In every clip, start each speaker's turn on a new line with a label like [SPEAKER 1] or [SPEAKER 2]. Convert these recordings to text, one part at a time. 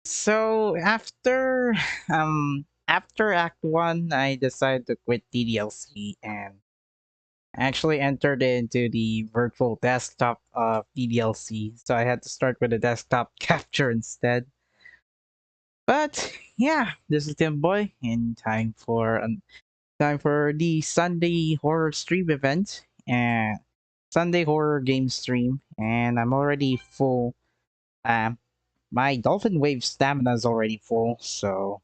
[SPEAKER 1] So after Act 1, I decided to quit DDLC and actually entered into the virtual desktop of DDLC. So I had to start with a desktop capture instead. But yeah, this is TinBoy and time for the Sunday horror stream event and Sunday horror game stream, and I'm already full. Um, my Dolphin Wave stamina is already full, so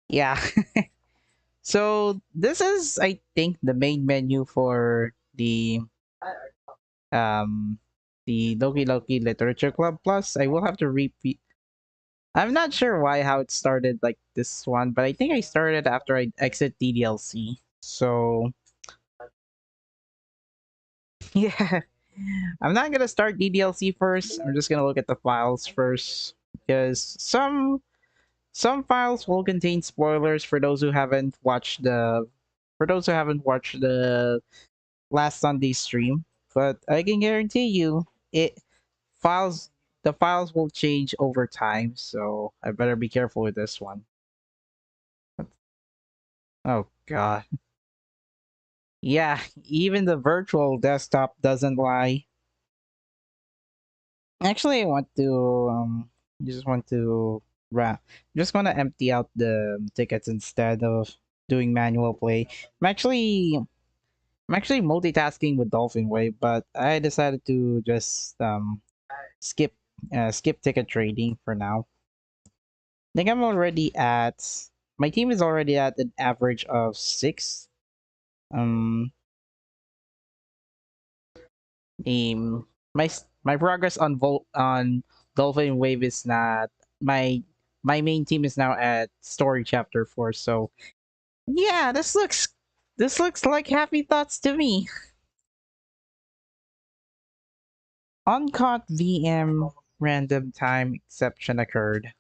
[SPEAKER 1] yeah. So this is, I think, the main menu for um the Doki Doki Literature Club Plus. I will have to repeat. I'm not sure why how it started like this one, but I think I started after I exit DDLC. So yeah, I'm not gonna start DDLC first. I'm just gonna look at the files first because some files will contain spoilers for those who haven't watched the last Sunday stream. But I can guarantee you it files the files will change over time, so I better be careful with this one. Oh god. Yeah, even the virtual desktop doesn't lie. Actually, I want to just want to just want to empty out the tickets instead of doing manual play. I'm actually I'm actually multitasking with Dolphin Wave, but I decided to just skip skip ticket trading for now. I think I'm already at my team is already at an average of 6. Um my progress on on Dolphin Wave is not my my main team is now at story chapter 4. So yeah, this looks like happy thoughts to me. Uncaught VM random time exception occurred.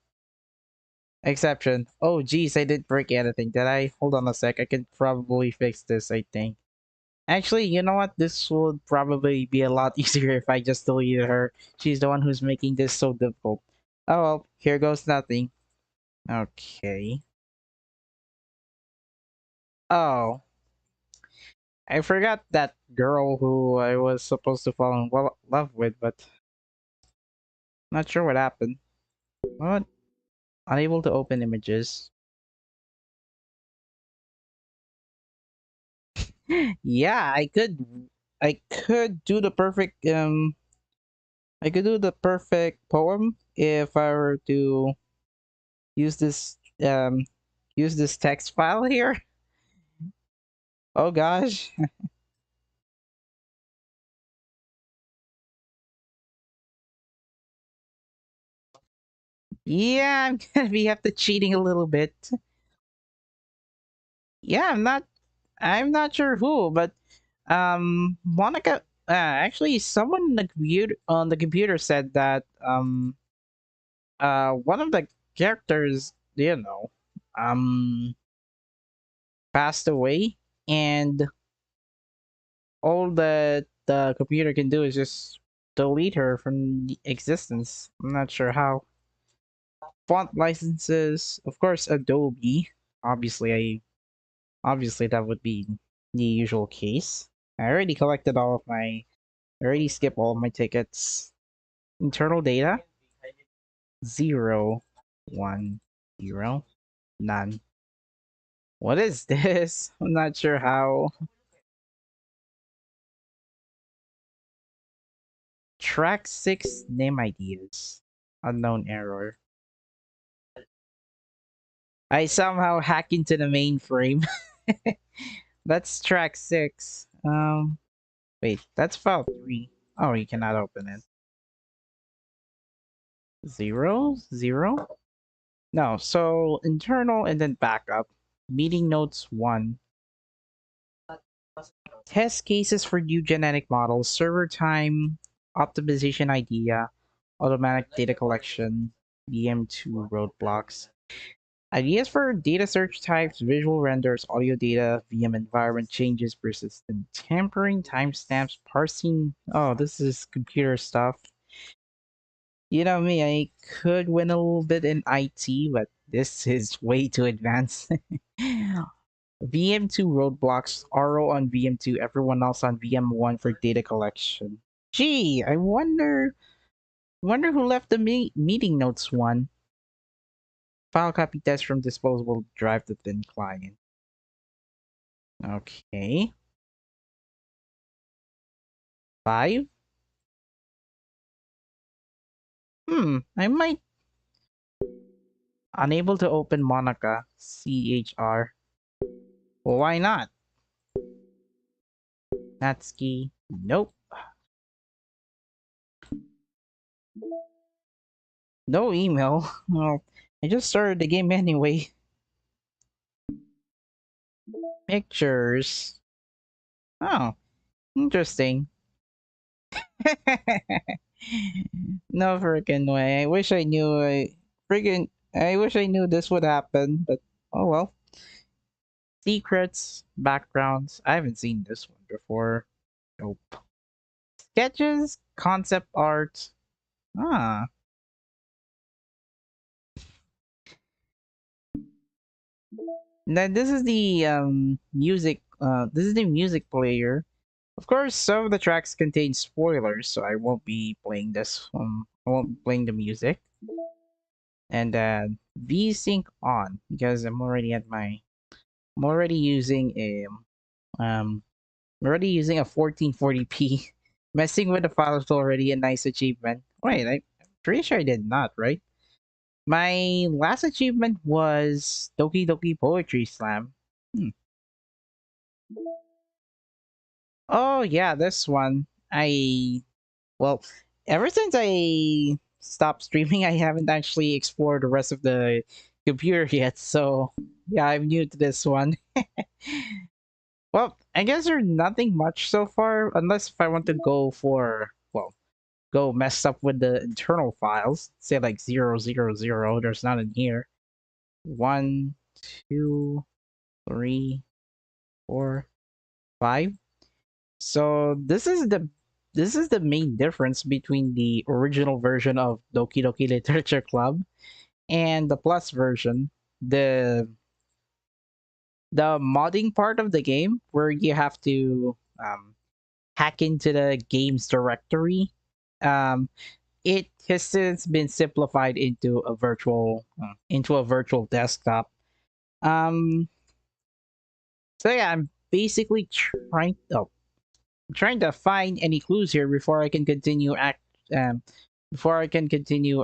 [SPEAKER 1] Exception. Oh geez, I didn't break anything. Did I? Hold on a sec. I can probably fix this, I think. Actually, you know what? This would probably be a lot easier if I just deleted her. She's the one who's making this so difficult. Oh well, here goes nothing. Okay. Oh, I forgot that girl who I was supposed to fall in love with, but not sure what happened. What? Unable to open images. Yeah, I could do the perfect I could do the perfect poem if I were to use this use this text file here. Oh gosh. Yeah, I'm gonna be have to cheating a little bit. Yeah, I'm not sure who, but Monica actually someone on the computer said that one of the characters, passed away, and all that the computer can do is just delete her from the existence. I'm not sure how. Font licenses, of course, Adobe. Obviously, obviously that would be the usual case. I already collected all of my. I already skipped all of my tickets. Internal data 0, 1, 0, none. What is this? I'm not sure how. Track 6 name ideas. Unknown error. I somehow hack into the mainframe. That's track 6. Wait, that's file 3. Oh, you cannot open it. 0? 0? No, so internal and then backup. Meeting notes 1. Test cases for new genetic models. Server time. Optimization idea. Automatic data collection. VM2 roadblocks. Ideas for data search types, visual renders, audio data, VM environment changes, persistent tampering, timestamps, parsing. Oh, this is computer stuff. You know me, I could win a little bit in IT, but this is way too advanced. VM2 roadblocks, RO on VM2, everyone else on VM1 for data collection. Gee, I wonder who left the meeting notes one. File copy test from disposable drive to thin client. Okay. 5? I might unable to open Monica CHR. Well, why not? Natsuki. Nope. No email. Well, I just started the game anyway. Pictures. Oh, interesting. No freaking way. I wish I knew. I wish I knew this would happen, but oh well. Secrets, backgrounds. I haven't seen this one before. Nope. Sketches, concept art. Ah. Now this is the music. This is the music player. Of course, some of the tracks contain spoilers, so I won't be playing this. I won't be playing the music. And VSync on because I'm already at my. I'm already using a um. I'm already using a 1440p. Messing with the files is already a nice achievement. Wait, I'm pretty sure I did not, right? My last achievement was Doki Doki Poetry Slam. Hmm. Oh yeah, this one. Well, ever since I stopped streaming, I haven't actually explored the rest of the computer yet. So yeah, I'm new to this one. Well, I guess there's nothing much so far, unless if I want to go for go mess up with the internal files. Say like 000. There's none in here. 1, 2, 3, 4, 5. So this is the main difference between the original version of Doki Doki Literature Club and the Plus version. The the modding part of the game where you have to hack into the game's directory. Um, it has since been simplified into a virtual desktop. Um, so yeah, I'm basically trying to find any clues here um before I can continue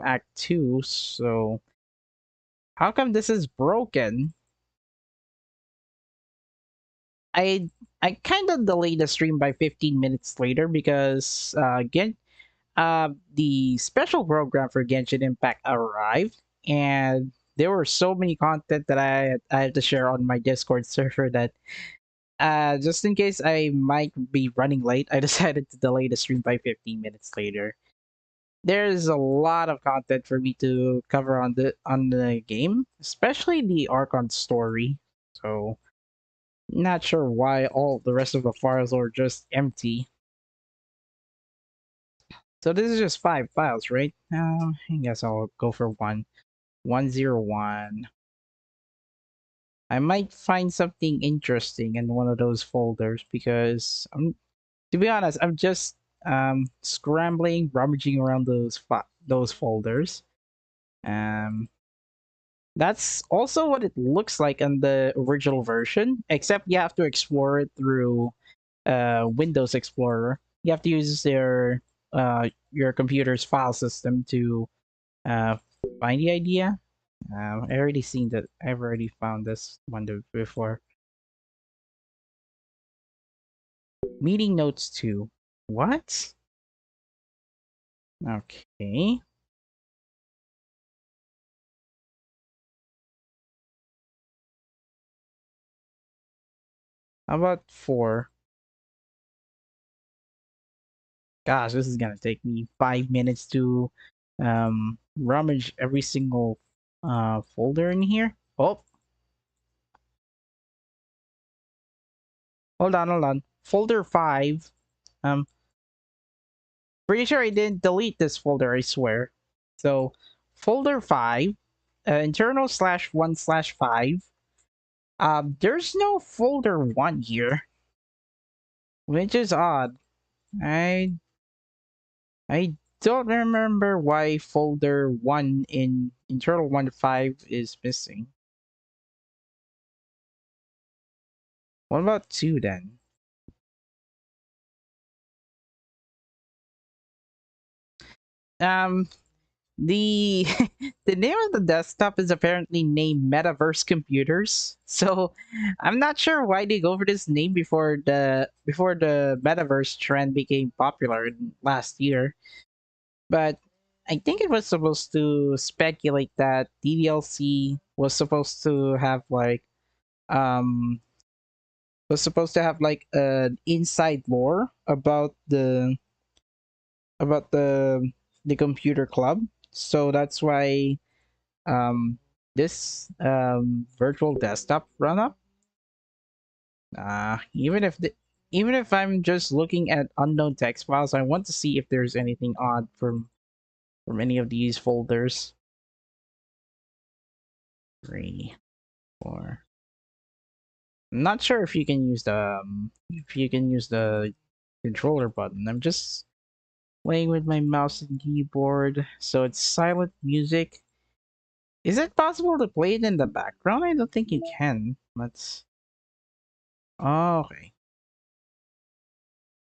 [SPEAKER 1] act 2. So how come this is broken? I I kind of delayed the stream by 15 minutes later because again the special program for Genshin Impact arrived, and there were so many content that I had to share on my Discord server that just in case I might be running late, I decided to delay the stream by 15 minutes later. There's a lot of content for me to cover on the game, especially the Archon story. So not sure why all the rest of the files are just empty. So this is just 5 files, right? I guess I'll go for 101. I might find something interesting in one of those folders because to be honest, I'm just scrambling, rummaging around those folders. Um, that's also what it looks like on the original version, except you have to explore it through Windows Explorer. You have to use your computer's file system to uh, find the idea. I already seen that. I've already found this one before. Meeting notes 2. What? Okay. How about 4? Gosh, this is gonna take me 5 minutes to rummage every single folder in here. Oh, hold on. Folder 5. Um, pretty sure I didn't delete this folder, I swear. So folder 5, internal /1/5. There's no folder 1 here, which is odd. I I don't remember why folder 1 in internal 1.5 is missing. What about 2 then? Um, the the name of the desktop is apparently named Metaverse Computers. So I'm not sure why they go for this name before the Metaverse trend became popular last year. But I think it was supposed to speculate that DDLC um was supposed to have like an inside lore about the computer club. So that's why this virtual desktop run up. Even if I'm just looking at unknown text files, I want to see if there's anything odd from any of these folders. 3, 4. I'm not sure if you can use the controller button. I'm just playing with my mouse and keyboard, so it's silent music. Is it possible to play it in the background? I don't think you can. Let's. Oh, okay.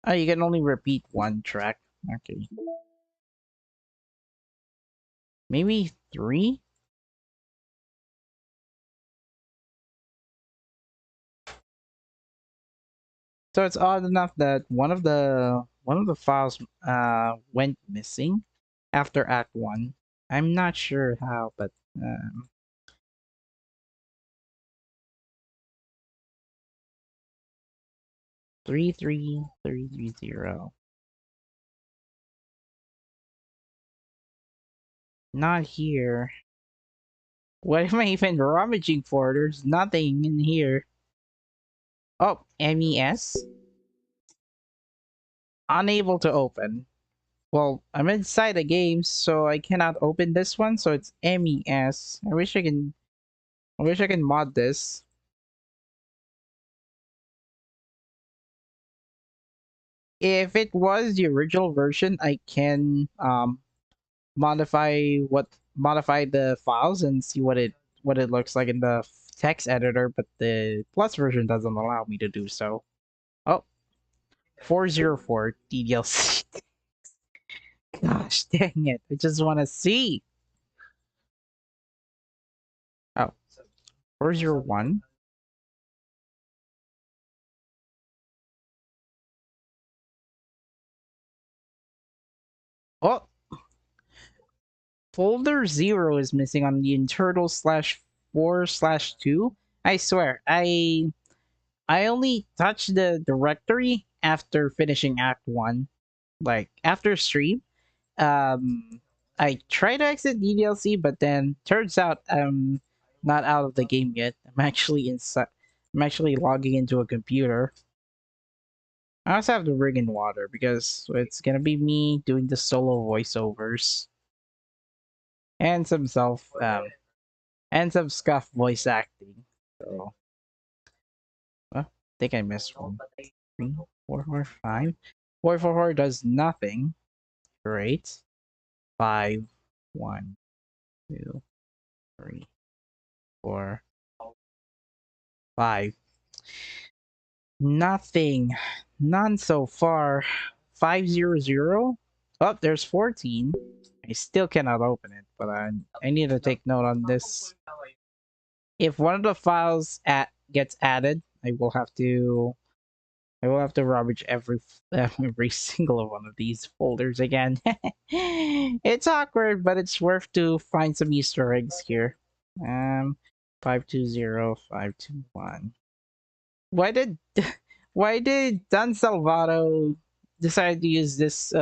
[SPEAKER 1] Oh, you can only repeat one track. Okay. Maybe 3? So it's odd enough that one of the files went missing after Act 1. I'm not sure how, but 33330. Not here. What am I even rummaging for? There's nothing in here. Oh, MES? Unable to open. Well, I'm inside the game, so I cannot open this one, so it's MES. I wish I can mod this. If it was the original version, I can modify the files and see what it looks like in the text editor, but the plus version doesn't allow me to do so. Oh, 404 DDLC. Gosh dang it. I just want to see. Oh, 401. Oh, folder 0 is missing on the internal /4/2. I swear, I only touched the directory after finishing Act 1. Like, after stream, um, I tried to exit DDLC, but then turns out I'm not out of the game yet. I'm actually inside. I'm actually logging into a computer. I also have to bring in water because it's gonna be me doing the solo voiceovers and some scuff voice acting. So, I think I missed one. 3, 4, 4, 5. 444 does nothing. Great. 5, 1, 2, 3, 4, 5. Nothing. None so far. 500. Oh, there's 14. I still cannot open it, but I need to take note on this. If one of the files gets added, I will have to rummage every single one of these folders again. It's awkward, but it's worth to find some Easter eggs here. 520521. Why did why did Dan Salvato decide to use this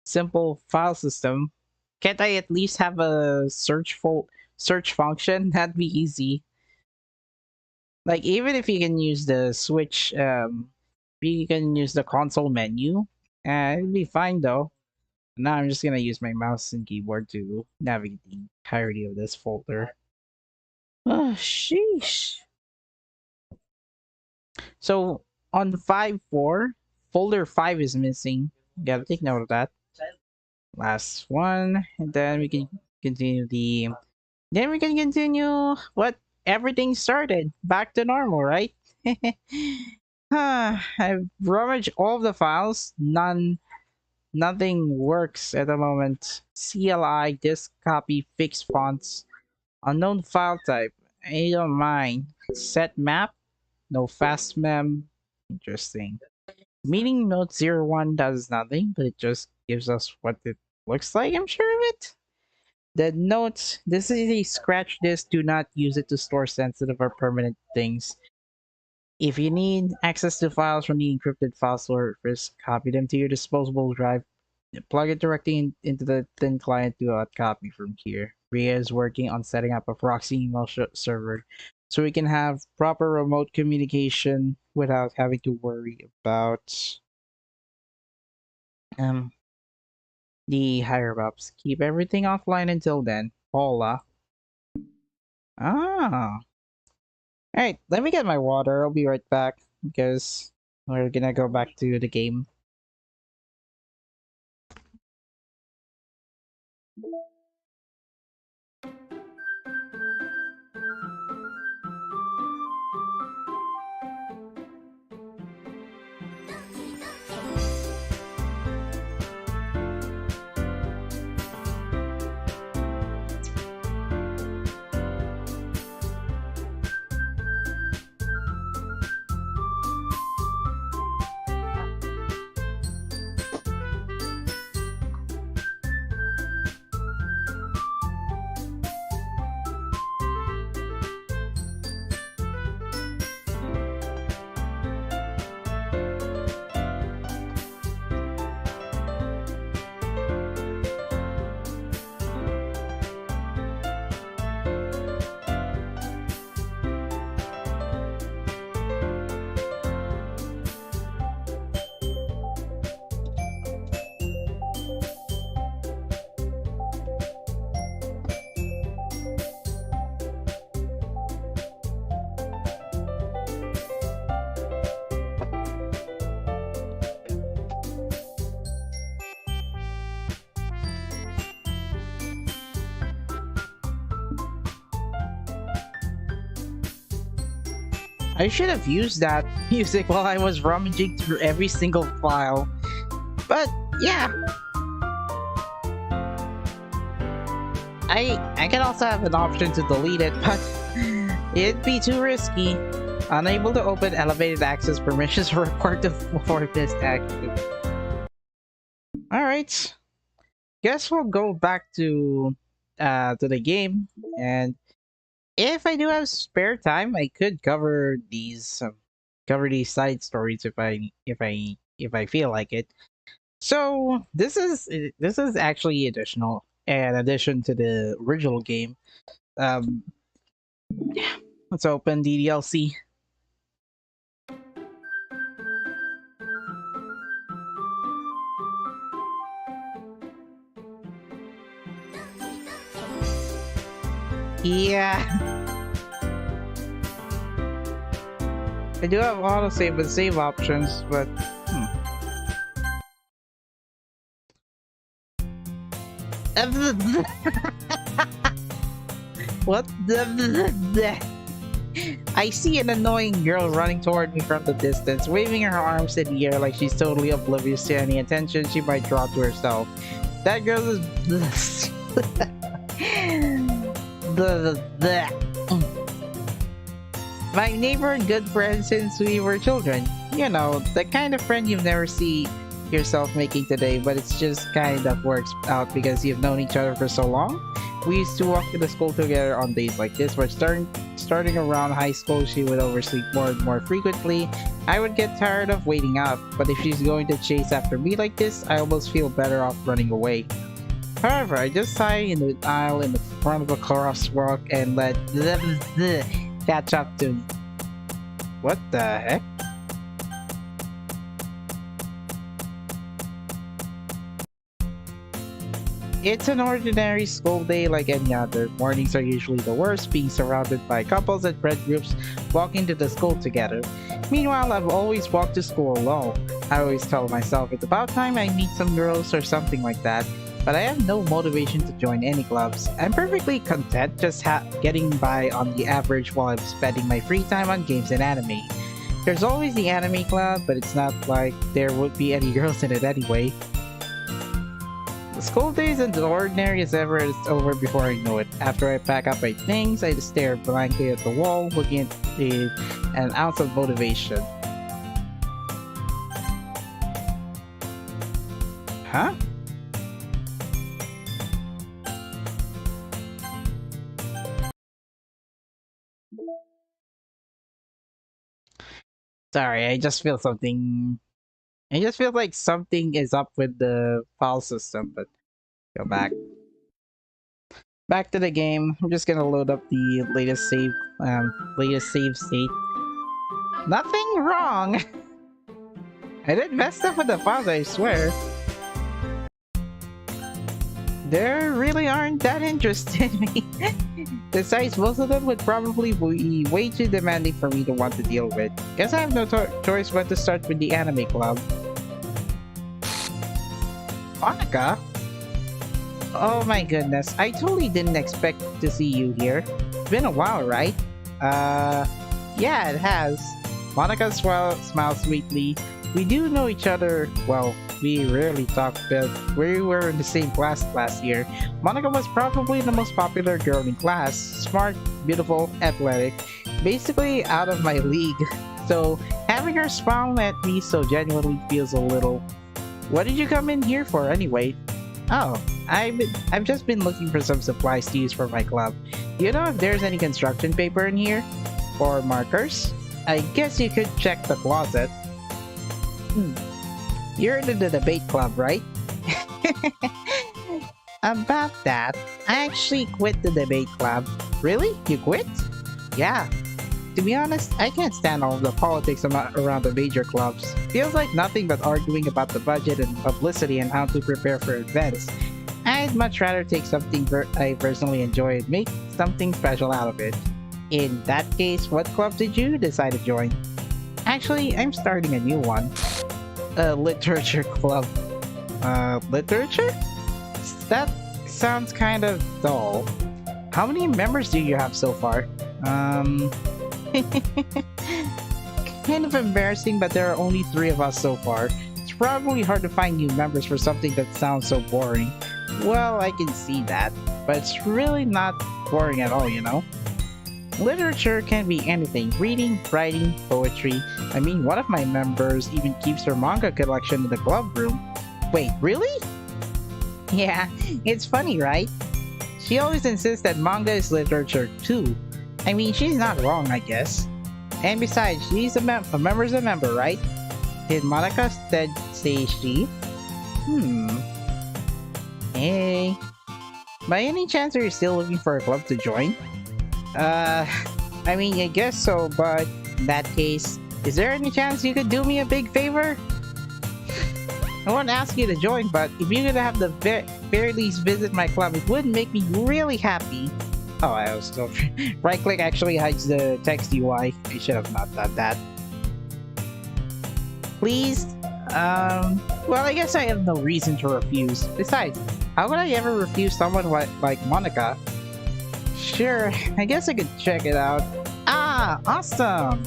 [SPEAKER 1] simple file system? Can't I at least have a search function? That'd be easy. Like, even if you can use the switch, if you can use the console menu, it'd be fine though. Now I'm just gonna use my mouse and keyboard to navigate the entirety of this folder. Oh, sheesh. So on the 5.4, folder 5 is missing. Gotta take note of that. Last one, and then we can continue the. Then we can continue what everything started back to normal, right? I've rummaged all of the files. Nothing works at the moment. CLI, disk copy, fixed fonts, unknown file type. I don't mind. Set map, no fast mem. Interesting. Meeting note 01 does nothing, but it just gives us what it looks like, I'm sure of it. The notes, this is a scratch disk, do not use it to store sensitive or permanent things. If you need access to files from the encrypted file store, first copy them to your disposable drive. Plug it directly into the thin client, do a copy from here. Ria is working on setting up a proxy email server so we can have proper remote communication without having to worry about the higher ups. Keep everything offline until then. Hola. Ah. Alright, let me get my water. I'll be right back because we're gonna go back to the game. I should have used that music while I was rummaging through every single file. But yeah. I can also have an option to delete it, but it'd be too risky. Unable to open elevated access permissions are required to forward this action. Alright. Guess we'll go back to the game, and if I do have spare time, I could cover these side stories if I feel like it. So this is actually additional, an addition to the original game. Yeah, let's open DDLC. Yeah. I do have autosave and save options, but what the I see an annoying girl running toward me from the distance, waving her arms in the air like she's totally oblivious to any attention she might draw to herself. That girl is my neighbor and good friend since we were children. You know, the kind of friend you've never see yourself making today, but it's just kind of works out because you've known each other for so long. We used to walk to the school together on days like this, but starting around high school, she would oversleep more and more frequently. I would get tired of waiting up, but if she's going to chase after me like this, I almost feel better off running away. However, I just sigh in the aisle in the front of a crosswalk and let catch up to me. What the heck? It's an ordinary school day like any other. Mornings are usually the worst, being surrounded by couples and friend groups walking to the school together. Meanwhile, I've always walked to school alone. I always tell myself it's about time I meet some girls or something like that, but I have no motivation to join any clubs. I'm perfectly content just getting by on the average while I'm spending my free time on games and anime. There's always the anime club, but it's not like there would be any girls in it anyway. The school day is as ordinary as ever. It's over before I know it. After I pack up my things, I just stare blankly at the wall, looking at an ounce of motivation. Huh? Sorry, I just feel something. I just feel like something is up with the file system, but go back. Back to the game. I'm just gonna load up the latest save state. Nothing wrong! I didn't mess up with the files, I swear. There really aren't that interested in me. Besides, most of them would probably be way too demanding for me to want to deal with. Guess I have no choice but to start with the anime club. Monica? Oh my goodness, I totally didn't expect to see you here. It's been a while, right? Yeah, it has. Monica smiles sweetly. We do know each other, well, we rarely talk, but we were in the same class last year. Monica was probably the most popular girl in class. Smart, beautiful, athletic. Basically out of my league. So, having her smile at me so genuinely feels a little... What did you come in here for anyway? Oh, I've just been looking for some supplies to use for my club. Do you know if there's any construction paper in here? Or markers? I guess you could check the closet. You're in the debate club, right? About that, I actually quit the debate club. Really? You quit? Yeah. To be honest, I can't stand all the politics around the major clubs. Feels like nothing but arguing about the budget and publicity and how to prepare for events. I'd much rather take something I personally enjoy and make something special out of it. In that case, what club did you decide to join? Actually, I'm starting a new one. A literature club. Literature? That sounds kind of dull. How many members do you have so far? Kind of embarrassing, but there are only 3 of us so far. It's probably hard to find new members for something that sounds so boring. Well, I can see that, but it's really not boring at all, you know? Literature can be anything: reading, writing, poetry. I mean, one of my members even keeps her manga collection in the club room. Wait, really? Yeah, it's funny, right? She always insists that manga is literature too. I mean, she's not wrong, I guess. And besides, she's a member's a member, right? Did Monica say she? Hey. By any chance, are you still looking for a club to join? I mean, I guess so, but in that case, is there any chance you could do me a big favor? I won't ask you to join, but if you could have the very least visit my club, it would make me really happy. Oh, I was still... Right-click actually hides the text UI. I should have not done that. Please? Well, I guess I have no reason to refuse. Besides, how would I ever refuse someone like Monica? Sure, I guess I could check it out. Ah, awesome!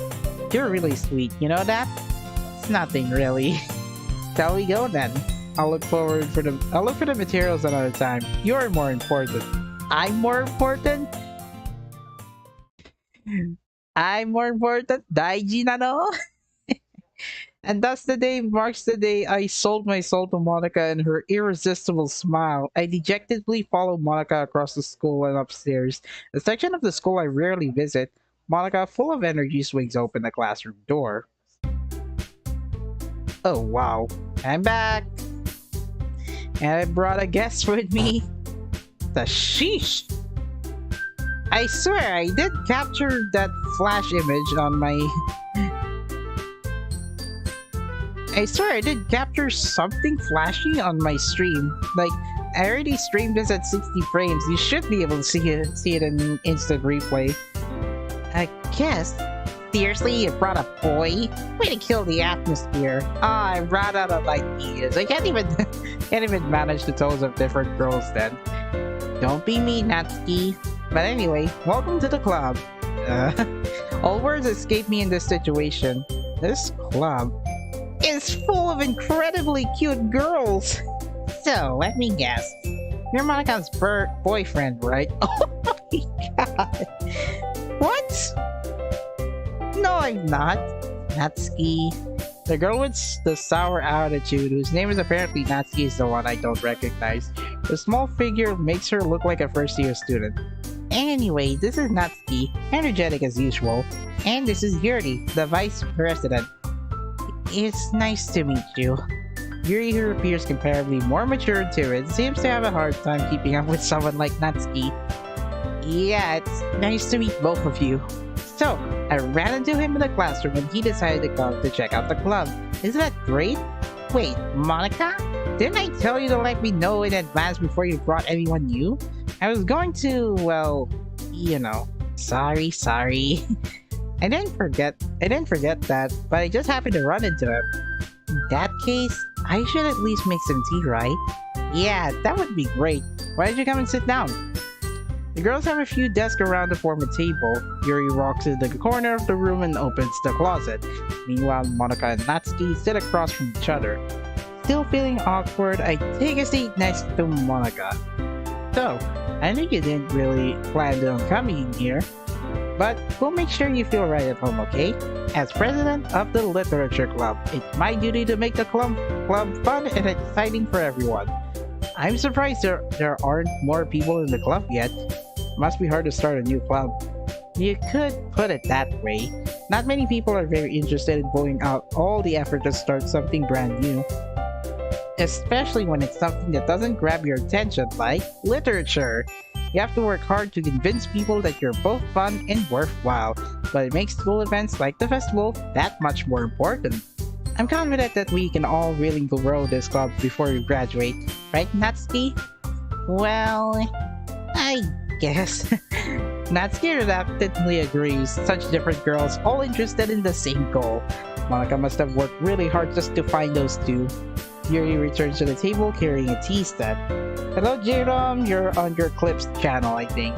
[SPEAKER 1] You're really sweet, you know that? It's nothing, really. Shall we go then? I'll look for the materials another time. You're more important. I'm more important? I'm more important? Daiji na no? And thus the day marks the day I sold my soul to Monica and her irresistible smile. I dejectedly follow Monica across the school and upstairs, a section of the school I rarely visit. Monica, full of energy, swings open the classroom door. Oh wow, I'm back! And I brought a guest with me. The sheesh! I swear I did capture that flash image on my... I swear I did capture something flashy on my stream. Like, I already streamed this at 60 frames. You should be able to see it in instant replay. I guess. Seriously, you brought a boy? Way to kill the atmosphere. Ah, I ran out of ideas. I can't even manage the toes of different girls then. Don't be me, Natsuki. But anyway, welcome to the club. All words escape me in this situation. This club is full of incredibly cute girls. So, let me guess. You're Monika's boyfriend, right? Oh my god. What? No, I'm not. Natsuki. The girl with the sour attitude, whose name is apparently Natsuki, is the one I don't recognize. The small figure makes her look like a first-year student. Anyway, this is Natsuki, energetic as usual. And this is Yuri, the vice president. It's nice to meet you. Yuri, who appears comparably more mature and timid, seems to have a hard time keeping up with someone like Natsuki. Yeah, it's nice to meet both of you. So, I ran into him in the classroom and he decided to come to check out the club. Isn't that great? Wait, Monika? Didn't I tell you to let me know in advance before you brought anyone new? I was going to, well, you know. Sorry. I didn't forget that, but I just happened to run into him. In that case, I should at least make some tea, right? Yeah, that would be great. Why don't you come and sit down? The girls have a few desks around to form a table. Yuri walks to the corner of the room and opens the closet. Meanwhile, Monika and Natsuki sit across from each other. Still feeling awkward, I take a seat next to Monika. So, I know you didn't really plan on coming in here, but we'll make sure you feel right at home, okay? As president of the literature club, it's my duty to make the club fun and exciting for everyone. I'm surprised there aren't more people in the club yet. Must be hard to start a new club. You could put it that way. Not many people are very interested in pulling out all the effort to start something brand new. Especially when it's something that doesn't grab your attention, like literature. You have to work hard to convince people that you're both fun and worthwhile, but it makes school events like the festival that much more important. I'm confident that we can all really grow this club before we graduate, right, Natsuki? Well, I guess. Natsuki reluctantly agrees. Such different girls, all interested in the same goal. Monika must have worked really hard just to find those two. Yuri returns to the table carrying a tea set. Hello, Jerome. You're on your Clips channel, I think.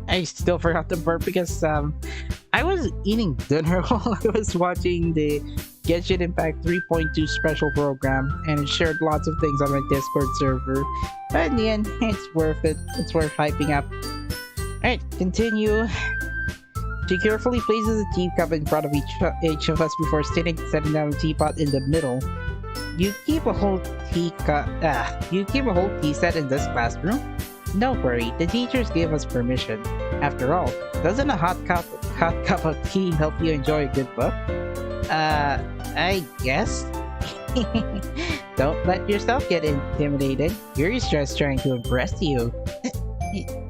[SPEAKER 1] I still forgot to burp because I was eating dinner while I was watching the Genshin Impact 3.2 special program, and it shared lots of things on my Discord server. But in the end, it's worth it. It's worth hyping up. Alright, continue. She carefully places a teacup in front of each of us before setting down a teapot in the middle. You keep a whole tea set in this classroom? Don't worry, the teachers gave us permission. After all, doesn't a hot cup of tea help you enjoy a good book? I guess? Don't let yourself get intimidated. Yuri's just trying to impress you.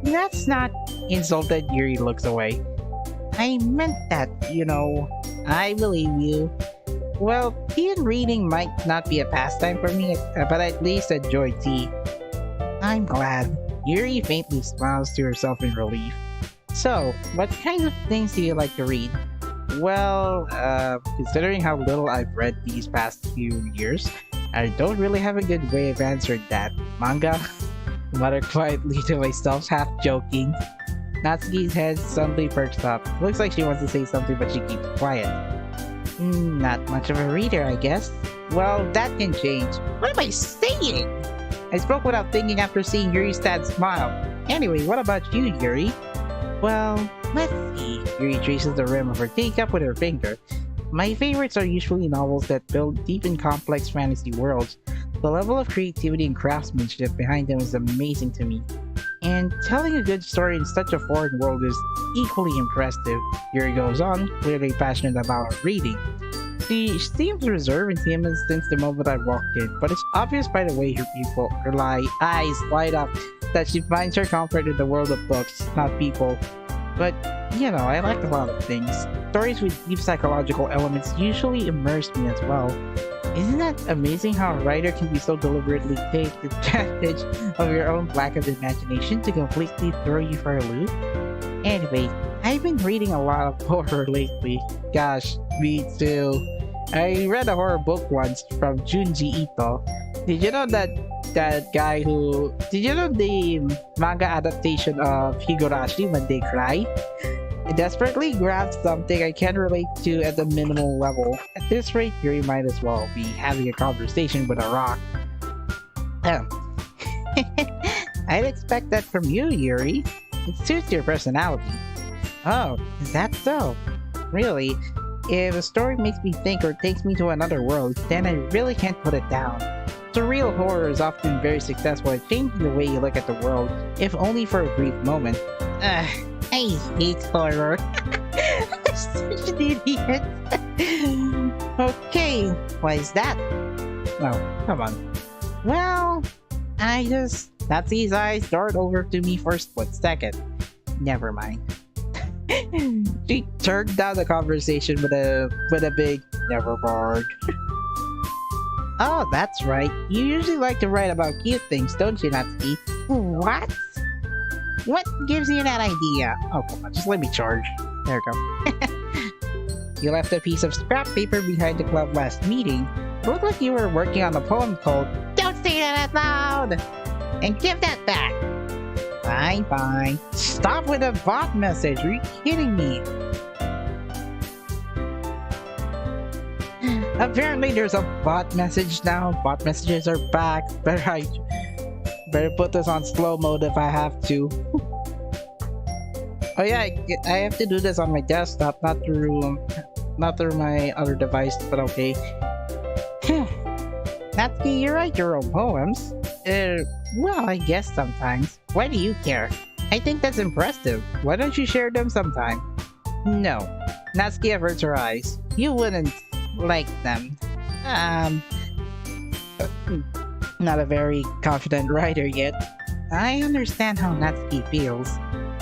[SPEAKER 1] That's not... Insulted, Yuri looks away. I meant that, you know. I believe you. Well, tea and reading might not be a pastime for me, but at least enjoy tea. I'm glad. Yuri faintly smiles to herself in relief. So, what kinds of things do you like to read? Well, considering how little I've read these past few years, I don't really have a good way of answering that. Manga? Mutter quietly to myself, half joking. Natsuki's head suddenly perks up. Looks like she wants to say something, but she keeps quiet. Not much of a reader, I guess. Well, that can change. What am I saying? I spoke without thinking after seeing Yuri's sad smile. Anyway, what about you, Yuri? Well, let's see. Yuri traces the rim of her teacup with her finger. My favorites are usually novels that build deep and complex fantasy worlds. The level of creativity and craftsmanship behind them is amazing to me. And telling a good story in such a foreign world is equally impressive. Yuri goes on, clearly passionate about reading. She seems reserved and timid since the moment I walked in, but it's obvious by the way her eyes light up that she finds her comfort in the world of books, not people. But You know, I like a lot of things. Stories with deep psychological elements usually immerse me as well. Isn't that amazing how a writer can be so deliberately take advantage of your own lack of imagination to completely throw you for a loop? Anyway, I've been reading a lot of horror lately. Gosh, me too. I read a horror book once from Junji Ito. Did you know that guy who... Did you know the manga adaptation of Higurashi When They Cry? I desperately grabbed something I can relate to at the minimal level. At this rate, Yuri might as well be having a conversation with a rock. I'd expect that from you, Yuri. It suits your personality. Oh, is that so? Really? If a story makes me think or takes me to another world, then I really can't put it down. Surreal horror is often very successful at changing the way you look at the world, if only for a brief moment. I hate horror. I'm such an idiot. Okay, why is that? Oh, come on. Well, Natsuki's eyes dart over to me for a split second. Never mind. She turned down the conversation with a big never mind. Oh, that's right. You usually like to write about cute things, don't you, Natsuki? What? What gives you that idea? Oh, come on, just let me charge. There we go. You left a piece of scrap paper behind the club last meeting. It looked like you were working on a poem called Don't Say That Out Loud! And give that back! Fine, fine. Stop with a bot message, are you kidding me? Apparently there's a bot message now. Bot messages are back. Better put this on slow mode if I have to. Oh yeah, I have to do this on my desktop, not through my other device, but okay. Natsuki, you write your own poems? Well, I guess sometimes. Why do you care? I think that's impressive. Why don't you share them sometime? No. Natsuki averts her eyes. You wouldn't like them. Not a very confident writer yet. I understand how Natsuki feels.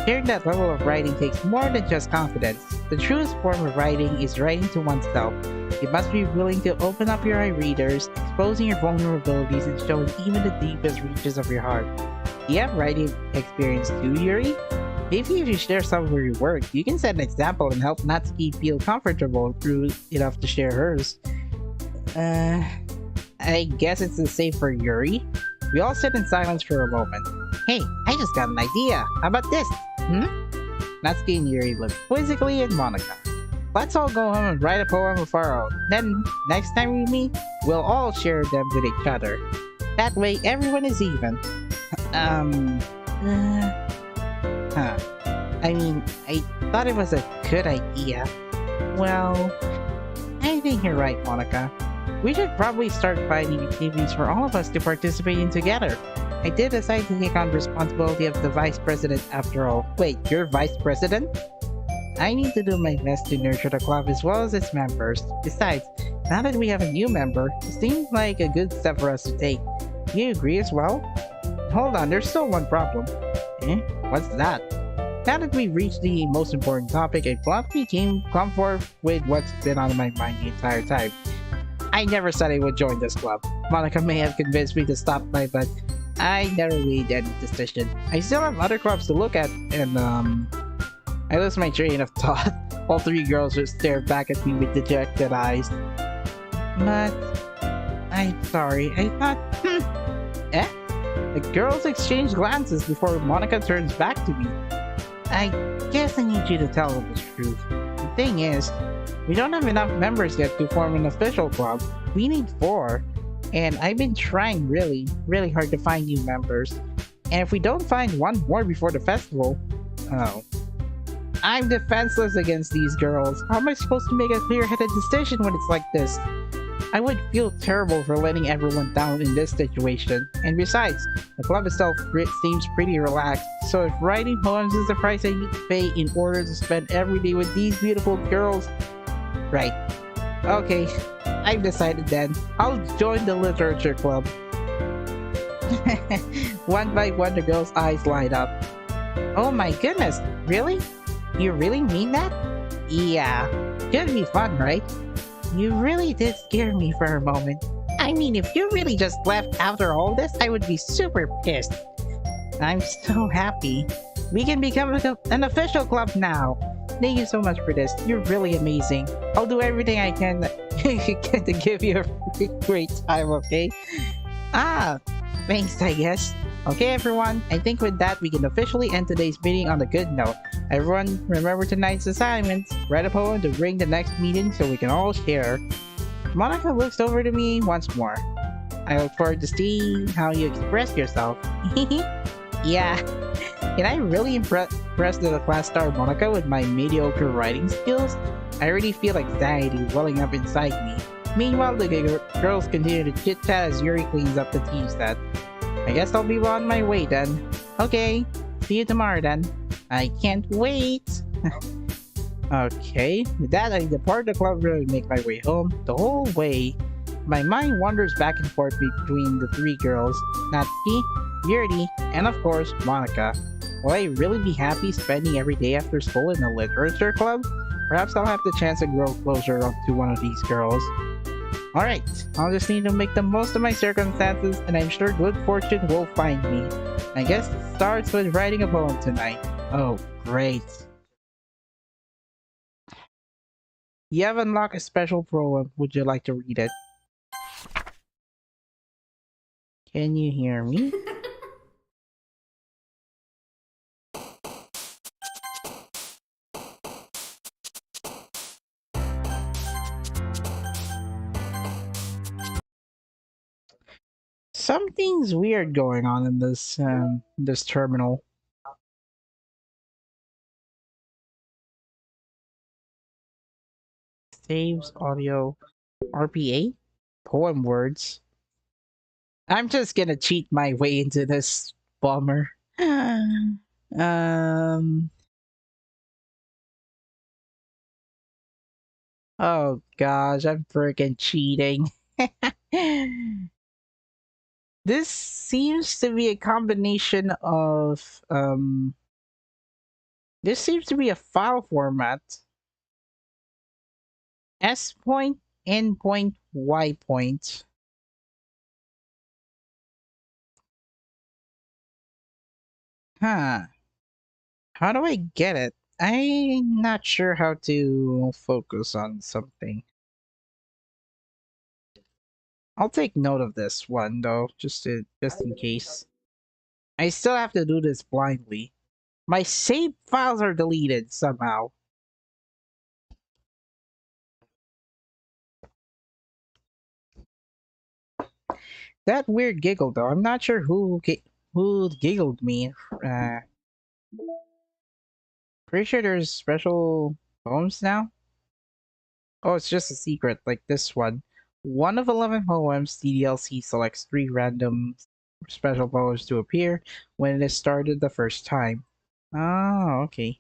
[SPEAKER 1] Sharing that level of writing takes more than just confidence. The truest form of writing is writing to oneself. You must be willing to open up your readers, exposing your vulnerabilities and showing even the deepest reaches of your heart. Do you have writing experience too, Yuri? Maybe if you share some of your work, you can set an example and help Natsuki feel comfortable through enough to share hers. I guess it's the same for Yuri. We all sit in silence for a moment. Hey, I just got an idea. How about this? Natsuki and Yuri look quizzically at Monica. Let's all go home and write a poem of our own. Then, next time we meet, we'll all share them with each other. That way, everyone is even. I mean, I thought it was a good idea. Well, I think you're right, Monica. We should probably start finding activities for all of us to participate in together. I did decide to take on responsibility of the vice president after all. Wait, you're vice president? I need to do my best to nurture the club as well as its members. Besides, now that we have a new member, it seems like a good step for us to take. Do you agree as well? Hold on, there's still one problem. What's that? Now that we've reached the most important topic, I bluntly come forth with what's been on my mind the entire time. I never said I would join this club. Monica may have convinced me to stop by, but I never made any decision. I still have other clubs to look at, and I lost my train of thought. All three girls would stare back at me with dejected eyes. But I'm sorry, I thought... The girls exchange glances before Monica turns back to me. I guess I need you to tell them the truth. The thing is, we don't have enough members yet to form an official club. We need 4. And I've been trying really, really hard to find new members. And if we don't find one more before the festival... Oh. I'm defenseless against these girls. How am I supposed to make a clear-headed decision when it's like this? I would feel terrible for letting everyone down in this situation. And besides, the club itself seems pretty relaxed. So if writing poems is the price I need to pay in order to spend every day with these beautiful girls... Right. Okay, I've decided then. I'll join the literature club. One by one, the girl's eyes light up. Oh my goodness, really? You really mean that? Yeah. Gonna be fun, right? You really did scare me for a moment. I mean, if you really just left after all this, I would be super pissed. I'm so happy. We can become an official club now. Thank you so much for this. You're really amazing. I'll do everything I can to give you a great time, okay? Ah, thanks, I guess. Okay, everyone. I think with that, we can officially end today's meeting on a good note. Everyone, remember tonight's assignments. Write a poem to bring the next meeting so we can all share. Monica looks over to me once more. I look forward to seeing how you express yourself. Yeah. Can I really impress the class star Monica with my mediocre writing skills? I already feel anxiety welling up inside me. Meanwhile, the girls continue to chit-chat as Yuri cleans up the tea set. I guess I'll be on my way then. Okay, see you tomorrow then. I can't wait. Okay, with that I depart the club room and make my way home. The whole way, my mind wanders back and forth between the three girls, Natsuki, Yuri, and of course, Monica. Will I really be happy spending every day after school in a literature club? Perhaps I'll have the chance to grow closer up to one of these girls. Alright, I'll just need to make the most of my circumstances, and I'm sure good fortune will find me. I guess it starts with writing a poem tonight. Oh, great. You have unlocked a special poem. Would you like to read it? Can you hear me? Something's weird going on in this terminal. Saves audio RPA poem words. I'm just gonna cheat my way into this bummer. Oh gosh, I'm freaking cheating. This seems to be a combination of this seems to be a file format. S point, N point, Y point. Huh. How do I get it? I'm not sure how to focus on something. I'll take note of this one though, just in case. I still have to do this blindly. My saved files are deleted somehow. That weird giggle though, I'm not sure who giggled me. Pretty sure there's special poems now. Oh, it's just a secret, like this one. One of 11 poems, DDLC selects 3 random special poems to appear when it is started the first time. Oh, okay.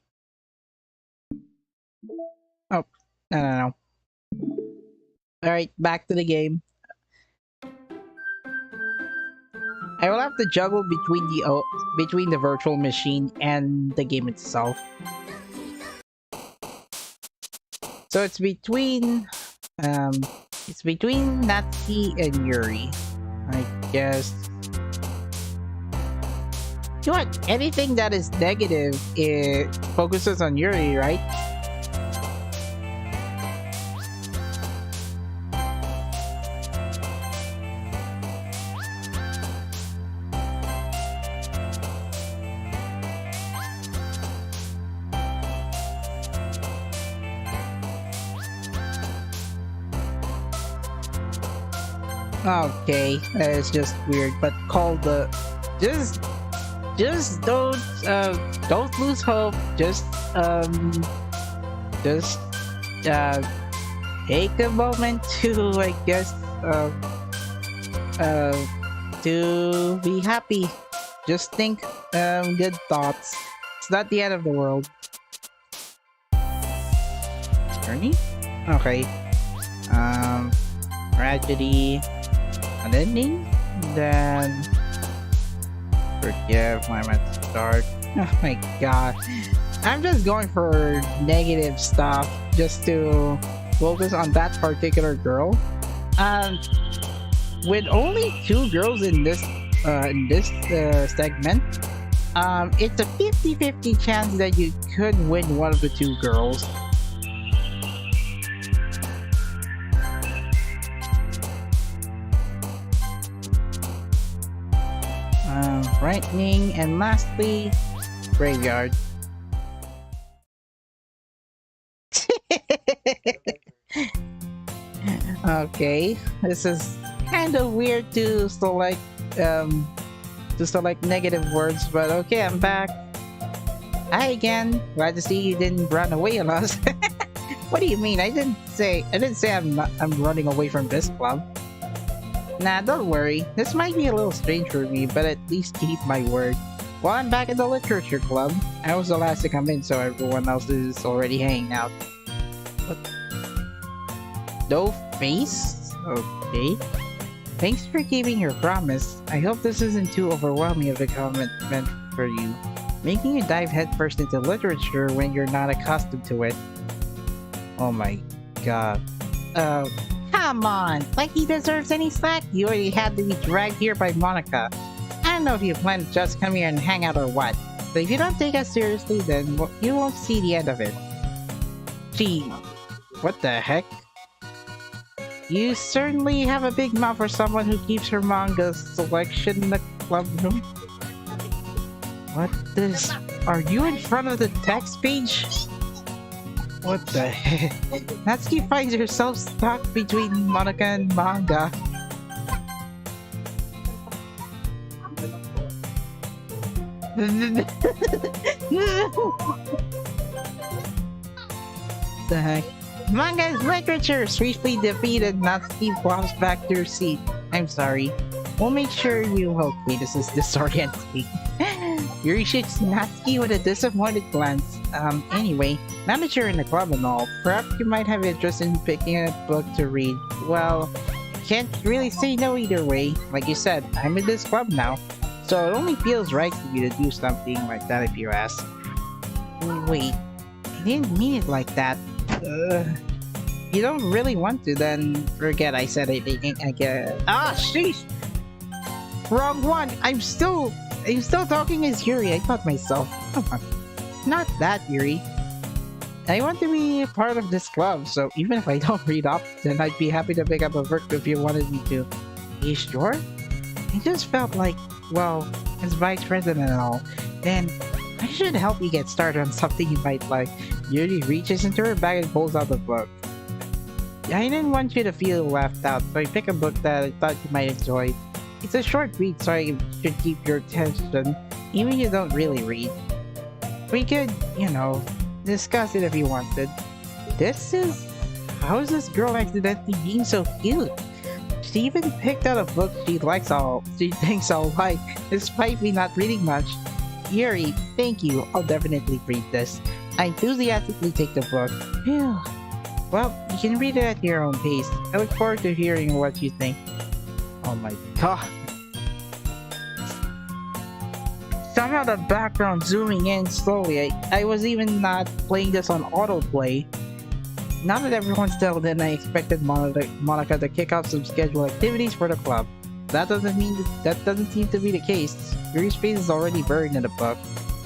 [SPEAKER 1] Oh, no. Alright, back to the game. I will have to juggle between the virtual machine and the game itself. So it's between Natsuki and Yuri, I guess. You know what? Anything that is negative, it focuses on Yuri, right? Okay, that is just weird, but call the just don't lose hope. Just take a moment to, I guess, to be happy. Just think good thoughts. It's not the end of the world. Journey? Okay. Tragedy. Unending? Then forgive my meant to start. Oh my god. I'm just going for negative stuff just to focus on that particular girl. Um, with only 2 girls in this segment, it's a 50-50 chance that you could win one of the 2 girls. Brightening, and lastly, graveyard. Okay, this is kind of weird to select negative words, but okay, I'm back. Hi again. Glad to see you didn't run away on us. What do you mean? I didn't say I'm running away from this club. Nah, don't worry. This might be a little strange for me, but at least keep my word. Well, I'm back at the literature club. I was the last to come in, so everyone else is already hanging out. What? No face? Okay. Thanks for keeping your promise. I hope this isn't too overwhelming of a commitment for you. Making you dive headfirst into literature when you're not accustomed to it. Oh my god. Come on! Like he deserves any slack? You already had to be dragged here by Monica. I don't know if you plan to just come here and hang out or what, but if you don't take us seriously, then you won't see the end of it. Gee, what the heck? You certainly have a big mouth for someone who keeps her manga selection in the club room. What this? Are you in front of the text page? What the heck? Natsuki finds herself stuck between Monica and manga. The heck? Manga is literature! Swiftly defeated, Natsuki flops back to her seat. I'm sorry. We'll make sure you okay, this is disorienting. Yuri shakes Natsuki with a disappointed glance. Anyway, now that you're in the club and all, perhaps you might have interest in picking a book to read. Well, can't really say no either way. Like you said, I'm in this club now, so it only feels right to me to do something like that if you ask. Wait, I didn't mean it like that. If you don't really want to, then forget I said it. I get. Ah, sheesh! Wrong one! I'm still talking as Yuri. I thought myself. Come on. Not that, Yuri. I want to be a part of this club, so even if I don't read up, then I'd be happy to pick up a book if you wanted me to. Are you sure? I just felt like, well, as vice president and all, then I should help you get started on something you might like. Yuri reaches into her bag and pulls out the book. I didn't want you to feel left out, so I picked a book that I thought you might enjoy. It's a short read, so I should keep your attention, even if you don't really read. We could, you know, discuss it if you wanted. How is this girl accidentally being so cute? She even picked out a book she thinks I'll like, despite me not reading much. Yuri, thank you, I'll definitely read this. I enthusiastically take the book. Phew. Well, you can read it at your own pace. I look forward to hearing what you think. Oh my god. Somehow the background zooming in slowly. I was even not playing this on autoplay. Now that everyone's settled in, I expected Monica to kick off some scheduled activities for the club. That doesn't seem to be the case. Yuri's face is already buried in the book.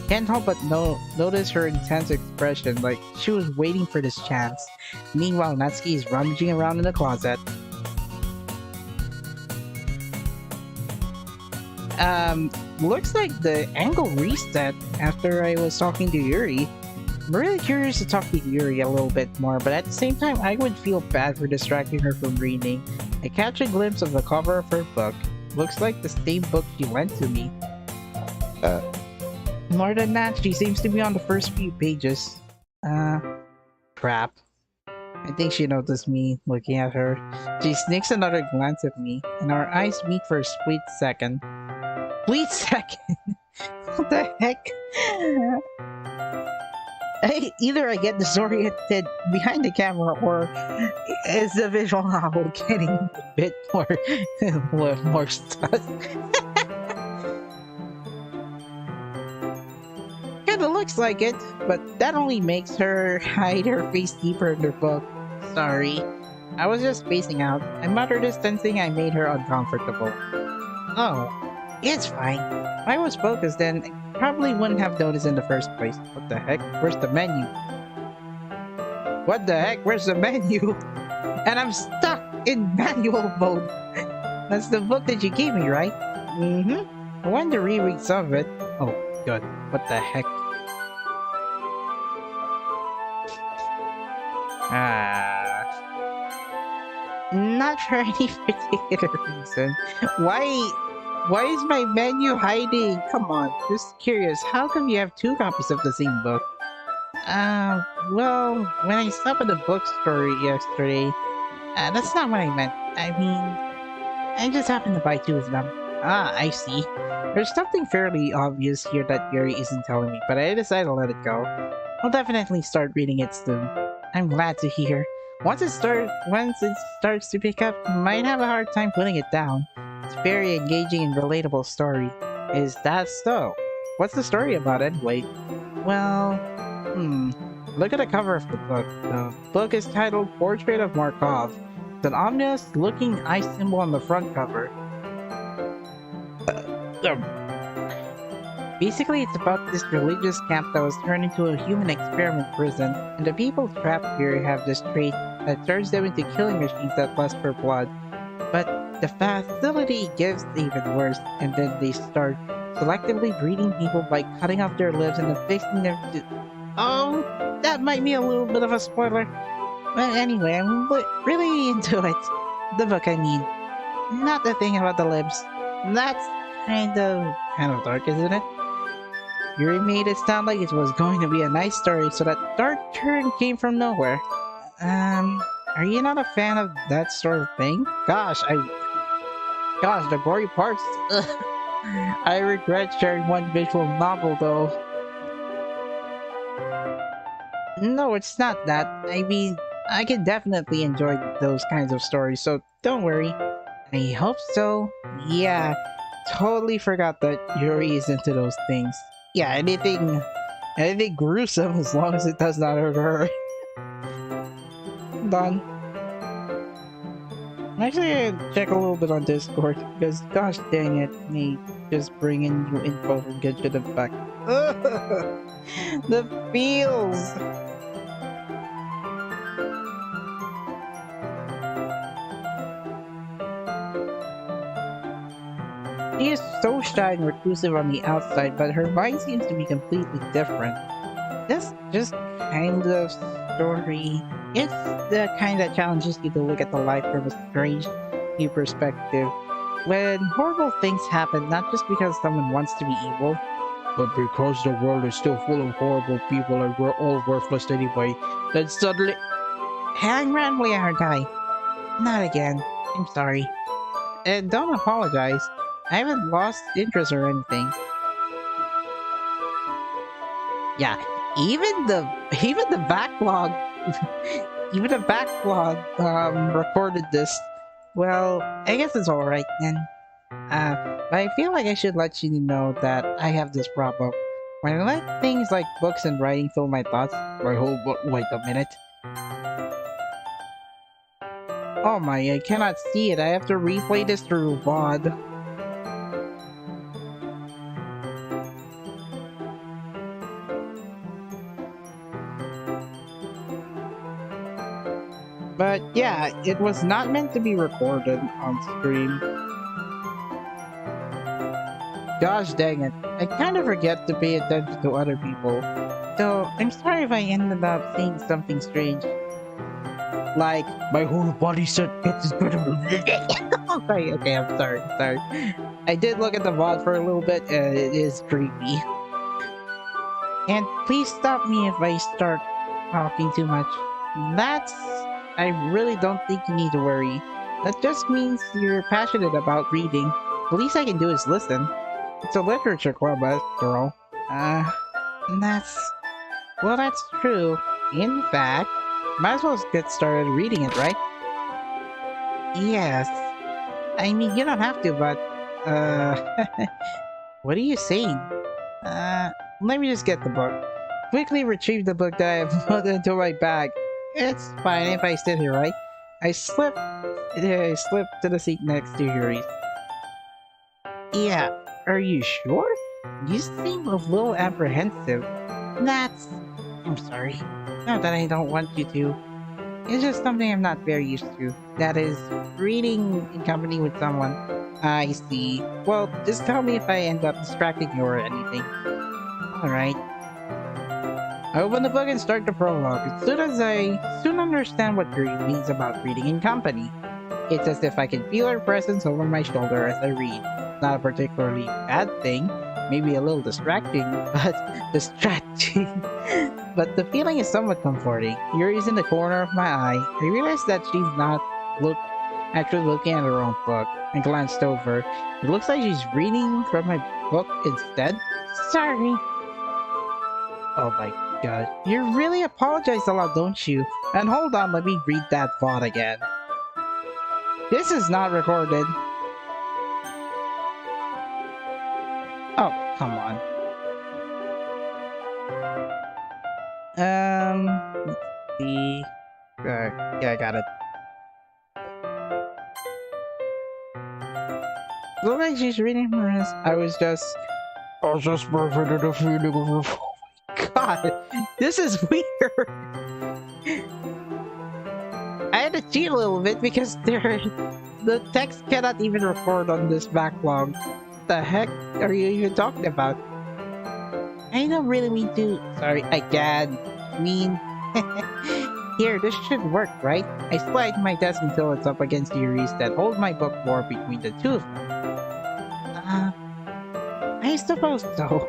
[SPEAKER 1] Can't help but notice her intense expression, like she was waiting for this chance. Meanwhile, Natsuki is rummaging around in the closet. Looks like the angle reset after I was talking to Yuri. I'm really curious to talk to Yuri a little bit more, but at the same time, I would feel bad for distracting her from reading. I catch a glimpse of the cover of her book. Looks like the same book she lent to me. More than that, she seems to be on the first few pages. Crap. I think she noticed me looking at her. She sneaks another glance at me, and our eyes meet for a split second. Split second? What the heck? Either I get disoriented behind the camera, or is the visual novel getting a bit more stuck? Kinda looks like it, but that only makes her hide her face deeper in her book. Sorry. I was just spacing out. My mother is sensing I made her uncomfortable. Oh, it's fine. If I was focused, then I probably wouldn't have noticed in the first place. What the heck? Where's the menu? What the heck? Where's the menu? And I'm stuck in manual mode. That's the book that you gave me, right? Mm-hmm. I wanted to reread some of it. Oh, good. What the heck? Not for any particular reason. Why is my menu hiding? Come on, just curious. How come you have two copies of the same book? Well, when I stopped at the bookstore yesterday, that's not what I meant. I mean, I just happened to buy two of them. Ah, I see. There's something fairly obvious here that Gary isn't telling me, but I decided to let it go. I'll definitely start reading it soon. I'm glad to hear. Once it starts to pick up, you might have a hard time putting it down. It's a very engaging and relatable story. Is that so? What's the story about anyway? Well, look at the cover of the book. The book is titled Portrait of Markov. It's an ominous-looking eye symbol on the front cover. Basically, it's about this religious camp that was turned into a human experiment prison, and the people trapped here have this trait that turns them into killing machines that lust for blood. But the facility gets even worse, and then they start selectively breeding people by cutting off their lips and affixing them to... Oh, that might be a little bit of a spoiler. But anyway, I'm really into it. The book, I mean. Not the thing about the lips. That's kind of dark, isn't it? Yuri made it sound like it was going to be a nice story, so that dark turn came from nowhere. Are you not a fan of that sort of thing? Gosh, the gory parts. Ugh. I regret sharing one visual novel, though. No, it's not that. I mean, I can definitely enjoy those kinds of stories, so don't worry. I hope so. Yeah, totally forgot that Yuri is into those things. Yeah, anything gruesome as long as it does not hurt her. Done. I'm actually gonna check a little bit on Discord because gosh dang it, me just bringing you info from get you the back. The feels. She is so shy and reclusive on the outside, but her mind seems to be completely different. This just kind of story, it's the kind that challenges you to look at the life from a strange new perspective. When horrible things happen, not just because someone wants to be evil, but because the world is still full of horrible people and we're all worthless anyway, then suddenly... Hang randomly at her guy. Not again. I'm sorry. And don't apologize. I haven't lost interest or anything. Yeah, even the backlog even the backlog recorded this. Well, I guess it's alright then. But I feel like I should let you know that I have this problem. When I let things like books and writing fill my thoughts, wait a minute. Oh my, I cannot see it. I have to replay this through VOD. But yeah, it was not meant to be recorded on stream. Gosh dang it, I kind of forget to pay attention to other people. So, I'm sorry if I ended up saying something strange. Like, my whole body set gets okay, I'm sorry. I did look at the VOD for a little bit, and it is creepy. And please stop me if I start talking too much. I really don't think you need to worry. That just means you're passionate about reading. The least I can do is listen. It's a literature club after all. That's true. In fact, might as well get started reading it, right? Yes. I mean, you don't have to, but, what are you saying? Let me just get the book. Quickly retrieve the book that I have put into my bag. It's fine if I sit here, right? I slip to the seat next to Yuri. Yeah, are you sure? You seem a little apprehensive. I'm sorry. Not that I don't want you to. It's just something I'm not very used to. That is, reading in company with someone. I see. Well, just tell me if I end up distracting you or anything. Alright. I open the book and start the prologue. As soon as I soon understand what Yuri means about reading in company. It's as if I can feel her presence over my shoulder as I read. Not a particularly bad thing, maybe a little distracting, but distracting. But the feeling is somewhat comforting. Yuri's in the corner of my eye. I realize that she's not actually looking at her own book. I glanced over. It looks like she's reading from my book instead. Sorry. Oh my god. You really apologize a lot, don't you? And hold on, let me read that thought again. This is not recorded. Oh, come on. Let's see. Yeah, I got it. Look like she's reading from hers. I was just perfect the feeling of her. Oh my god, this is weird. I had to cheat a little bit because the text cannot even record on this backlog. What the heck are you even talking about? I don't really mean to. Sorry, I can. Here, this should work, right? I slide my desk until it's up against Yuri's that hold my book more between the two of them. I suppose so.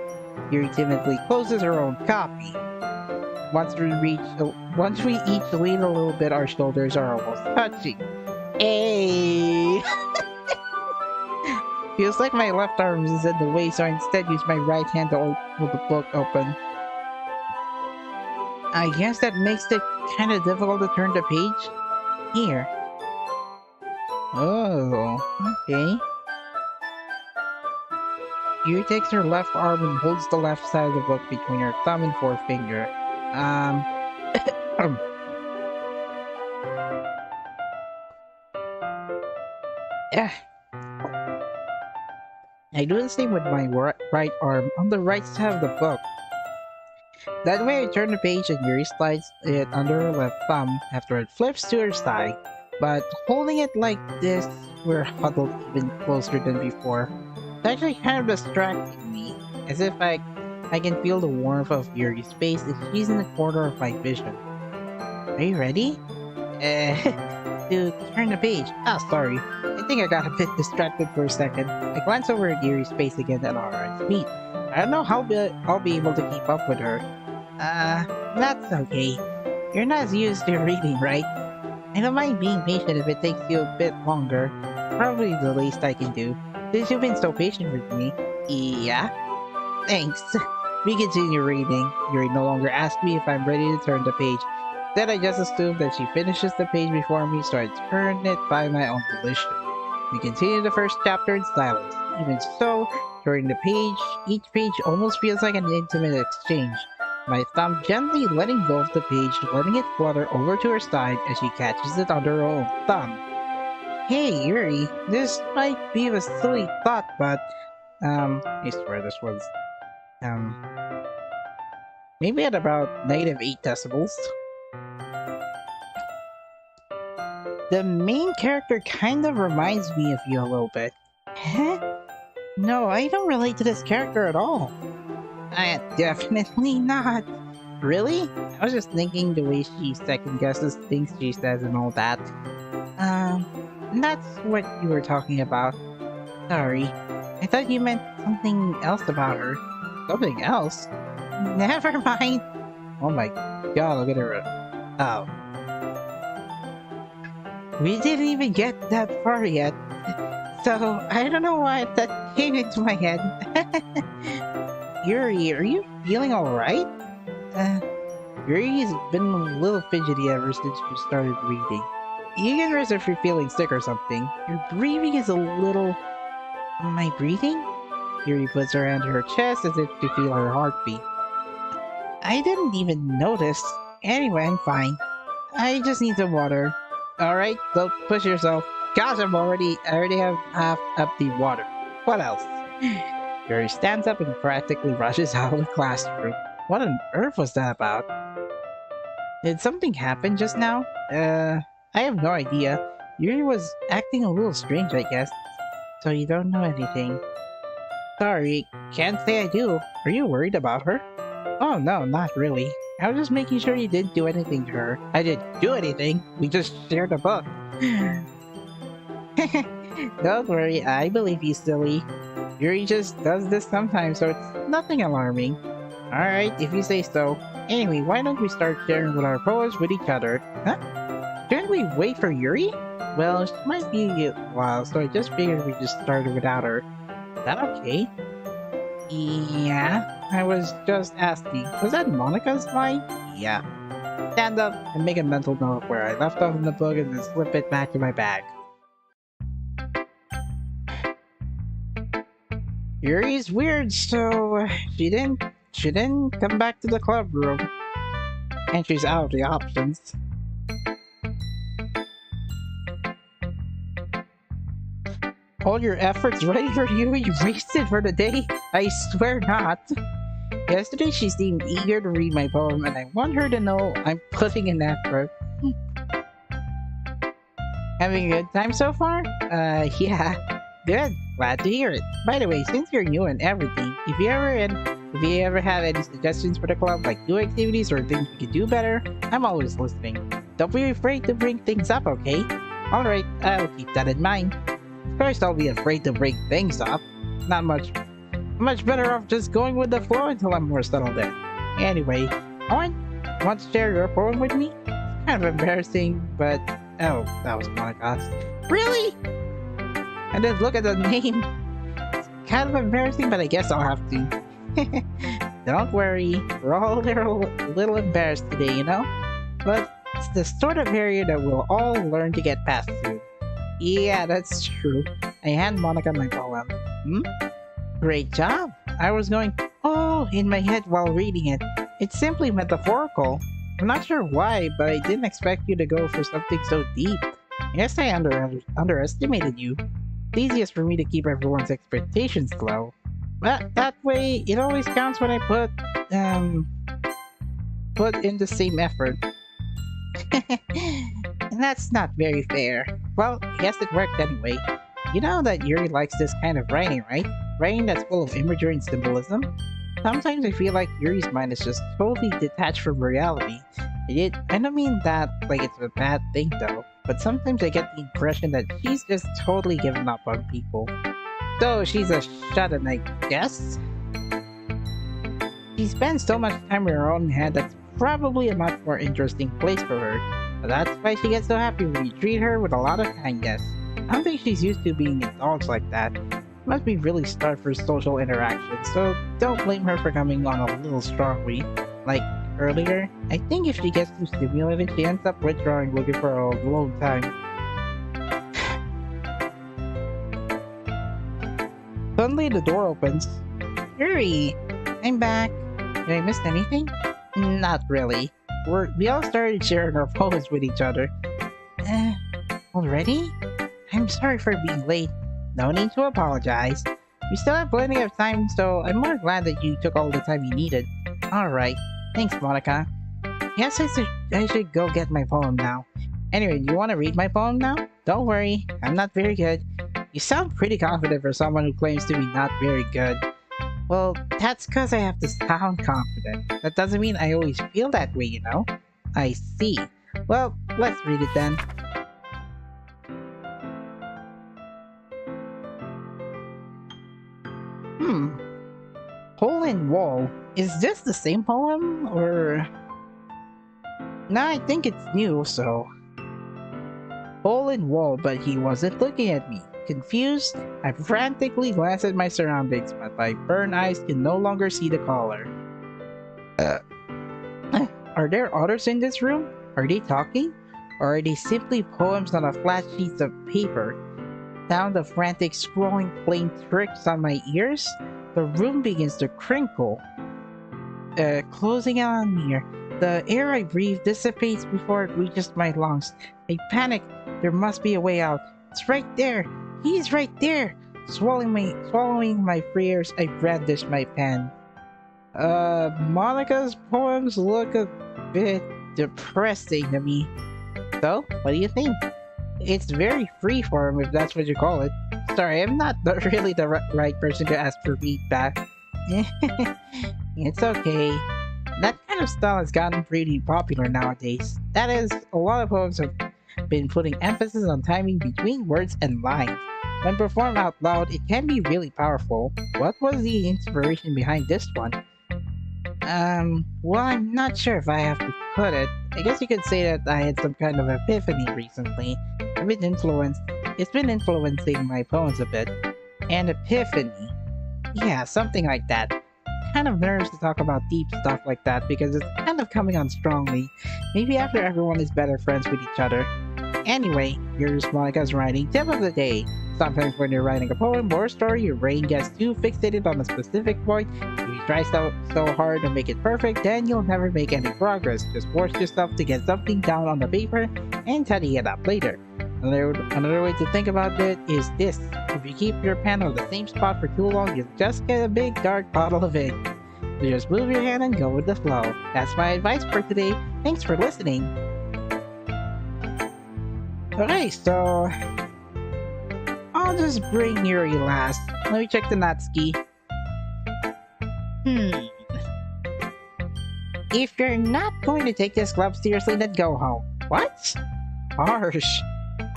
[SPEAKER 1] Yuri timidly closes her own copy. Once we each lean a little bit, our shoulders are almost touching. Hey! Feels like my left arm is in the way, so I instead use my right hand to hold the book open. I guess that makes it kind of difficult to turn the page. Here. Oh, okay. Yuri takes her left arm and holds the left side of the book between her thumb and forefinger. Yeah. I do the same with my right arm on the right side of the book. That way I turn the page and Yuri slides it under her left thumb after it flips to her side. But holding it like this, we're huddled even closer than before. It's actually kind of distracting me, as if I can feel the warmth of Yuri's face if she's in the corner of my vision. Are you ready? To turn the page. Ah, sorry. I think I got a bit distracted for a second. I glance over at Yuri's face again and our eyes meet. I don't know how I'll be able to keep up with her. That's okay. You're not used to reading, right? I don't mind being patient if it takes you a bit longer. Probably the least I can do. Since you've been so patient with me. Yeah? Thanks. We continue reading. Yuri no longer asks me if I'm ready to turn the page. Instead, I just assume that she finishes the page before me, so I turn it by my own volition. We continue the first chapter in silence. Even so, during the page, each page almost feels like an intimate exchange. My thumb gently letting go of the page, letting it flutter over to her side as she catches it under her own thumb. Hey, Yuri, this might be a silly thought, but, I swear this was, maybe at about -8 decibels. The main character kind of reminds me of you a little bit. Huh? No, I don't relate to this character at all. Definitely not. Really? I was just thinking the way she second guesses things she says and all that. That's what you were talking about. Sorry. I thought you meant something else about her. Something else? Never mind. Oh my god, look at her. Oh. We didn't even get that far yet. So, I don't know why that came into my head. Yuri, are you feeling alright? Yuri's been a little fidgety ever since you started reading. You can rest if you're feeling sick or something. Your breathing is a little... Am I breathing? Yuri puts her hand to her chest as if to feel her heartbeat. I didn't even notice. Anyway, I'm fine. I just need some water. Alright, don't push yourself. Gosh, I already have half up the water. What else? Yuri stands up and practically rushes out of the classroom. What on earth was that about? Did something happen just now? I have no idea. Yuri was acting a little strange, I guess. So you don't know anything. Sorry, can't say I do. Are you worried about her? Oh no, not really. I was just making sure you didn't do anything to her. I didn't do anything. We just shared a book. Don't worry, I believe you, silly. Yuri just does this sometimes, so it's nothing alarming. Alright, if you say so. Anyway, why don't we start sharing with our poems with each other? Huh? Shouldn't we wait for Yuri? Well, she might be a while, so I just figured we just started without her. Is that okay? Yeah, I was just asking. Was that Monica's line? Yeah. Stand up and make a mental note of where I left off in the book and then slip it back in my bag. Yuri's weird, so she didn't come back to the club room. And she's out of the options. All your efforts ready for Yuri wasted for the day? I swear not. Yesterday she seemed eager to read my poem and I want her to know I'm putting in effort. Having a good time so far? Yeah. Good. Glad to hear it. By the way, since you're new and everything, if you ever have any suggestions for the club, like new activities or things we could do better, I'm always listening. Don't be afraid to bring things up, okay? Alright, I'll keep that in mind. First, I'll be afraid to bring things up. Not much better off just going with the flow until I'm more settled in. Anyway, want to share your poem with me? It's kind of embarrassing, but... Oh, that was Monica's. Really? And then look at the name. It's kind of embarrassing, but I guess I'll have to. Don't worry, we're all a little embarrassed today, you know? But it's the sort of area that we'll all learn to get past soon. Yeah, that's true. I hand Monica my poem. Great job! I was going, oh, in my head while reading it. It's simply metaphorical. I'm not sure why, but I didn't expect you to go for something so deep. I guess I underestimated you. It's easiest for me to keep everyone's expectations low. But that way, it always counts when I put in the same effort. And that's not very fair. Well, I guess it worked anyway. You know that Yuri likes this kind of writing, right? Writing that's full of imagery and symbolism? Sometimes I feel like Yuri's mind is just totally detached from reality. I don't mean that like it's a bad thing though, but sometimes I get the impression that she's just totally given up on people. So she's a shut-in, I guess? She spends so much time in her own head that's probably a much more interesting place for her. But that's why she gets so happy when you treat her with a lot of kindness. I don't think she's used to being indulged like that. She must be really starved for social interaction, so don't blame her for coming on a little strongly. Like earlier, I think if she gets too stimulated, she ends up withdrawing looking for a long time. Suddenly the door opens. Yuri! I'm back. Did I miss anything? Not really. We all started sharing our poems with each other. Already? I'm sorry for being late. No need to apologize. We still have plenty of time, so I'm more glad that you took all the time you needed. Alright. Thanks, Monica. Yes, I should go get my poem now. Anyway, do you want to read my poem now? Don't worry, I'm not very good. You sound pretty confident for someone who claims to be not very good. Well, that's because I have to sound confident. That doesn't mean I always feel that way, you know? I see. Well, let's read it then. Hole in Wall. Is this the same poem, or... No, I think it's new, so... Hole in Wall, but he wasn't looking at me. Confused, I frantically glanced at my surroundings, but my burned eyes can no longer see the caller. Are there others in this room? Are they talking? Or are they simply poems on a flat sheet of paper? sound of frantic scrolling playing tricks on my ears, the room begins to crinkle, closing in on me. The air I breathe dissipates before it reaches my lungs. I panic. There must be a way out. It's right there. He's right there. Swallowing my fears, I brandish my pen. Monica's poems look a bit depressing to me. So, what do you think? It's very freeform, if that's what you call it. Sorry, I'm not really the right person to ask for feedback. It's okay. That kind of style has gotten pretty popular nowadays. That is, a lot of poems have been putting emphasis on timing between words and lines. When performed out loud, it can be really powerful. What was the inspiration behind this one? Well, I'm not sure if I have to put it. I guess you could say that I had some kind of epiphany recently. It's been influencing my poems a bit. An epiphany. Yeah, something like that. Kind of nervous to talk about deep stuff like that because it's kind of coming on strongly. Maybe after everyone is better friends with each other. Anyway, here's Monica's writing tip of the day. Sometimes when you're writing a poem or a story, your brain gets too fixated on a specific point. If you try so hard to make it perfect, then you'll never make any progress. Just force yourself to get something down on the paper and tidy it up later. Another way to think about it is this. If you keep your pen on the same spot for too long, you'll just get a big dark bottle of ink. So just move your hand and go with the flow. That's my advice for today. Thanks for listening. Okay, so I'll just bring Yuri last. Let me check the Natsuki. If you're not going to take this club seriously, then go home. What? Harsh.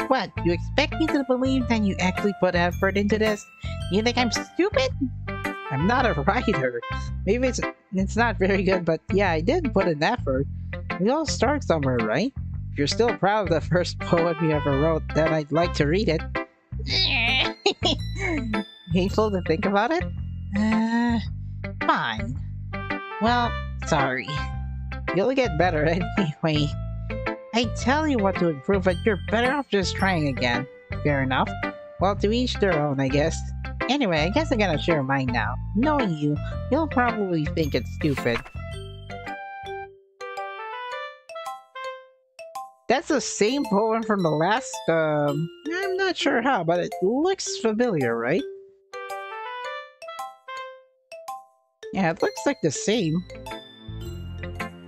[SPEAKER 1] What, you expect me to believe that you actually put effort into this? You think I'm stupid? I'm not a writer. Maybe it's not very good, but yeah, I did put an effort. We all start somewhere, right? If you're still proud of the first poem you ever wrote, then I'd like to read it. Hateful to think about it? Fine. Well, sorry. You'll get better anyway. I tell you what to improve, but you're better off just trying again. Fair enough. Well, to each their own, I guess. Anyway, I guess I gotta share mine now. Knowing you, you'll probably think it's stupid. That's the same poem from the last, I'm not sure how, but it looks familiar, right? Yeah, it looks like the same.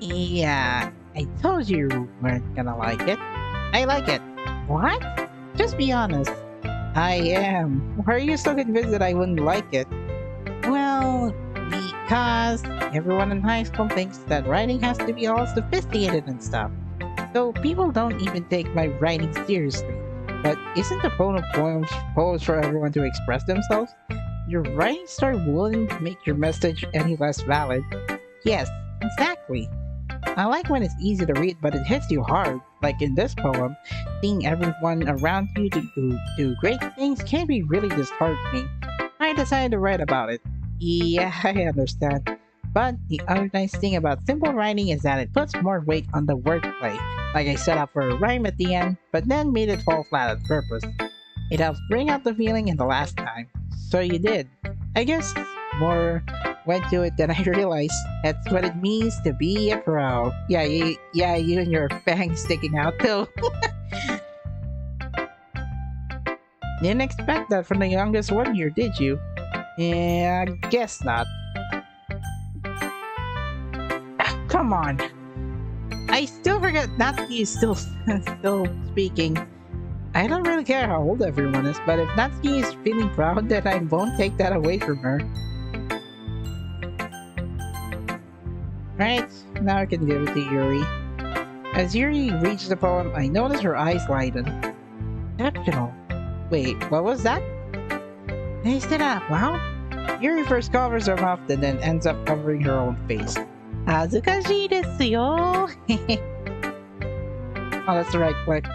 [SPEAKER 1] Yeah, I told you weren't gonna like it. I like it. What? Just be honest. I am. Why are you so convinced that I wouldn't like it? Well, because everyone in high school thinks that writing has to be all sophisticated and stuff. So people don't even take my writing seriously. But isn't the point of poems for everyone to express themselves? Your writing style wouldn't make your message any less valid. Yes, exactly. I like when it's easy to read, but it hits you hard. Like in this poem, seeing everyone around you do great things can be really disheartening. I decided to write about it. Yeah, I understand. But the other nice thing about simple writing is that it puts more weight on the wordplay. Like I set up for a rhyme at the end, but then made it fall flat on purpose. It helps bring out the feeling in the last time. So you did. I guess more went to it than I realized. That's what it means to be a pro. Yeah, you and your fangs sticking out too. Didn't expect that from the youngest one here, did you? Yeah, I guess not. Come on. I still forget Natsuki is still speaking. I don't really care how old everyone is, but if Natsuki is feeling proud, then I won't take that away from her. Right, now I can give it to Yuri. As Yuri reads the poem, I notice her eyes lighten. Exceptional. Wait, what was that? I said out loud? Yuri first covers her mouth and then ends up covering her own face. Azukashi desu yo. Oh, that's the right click.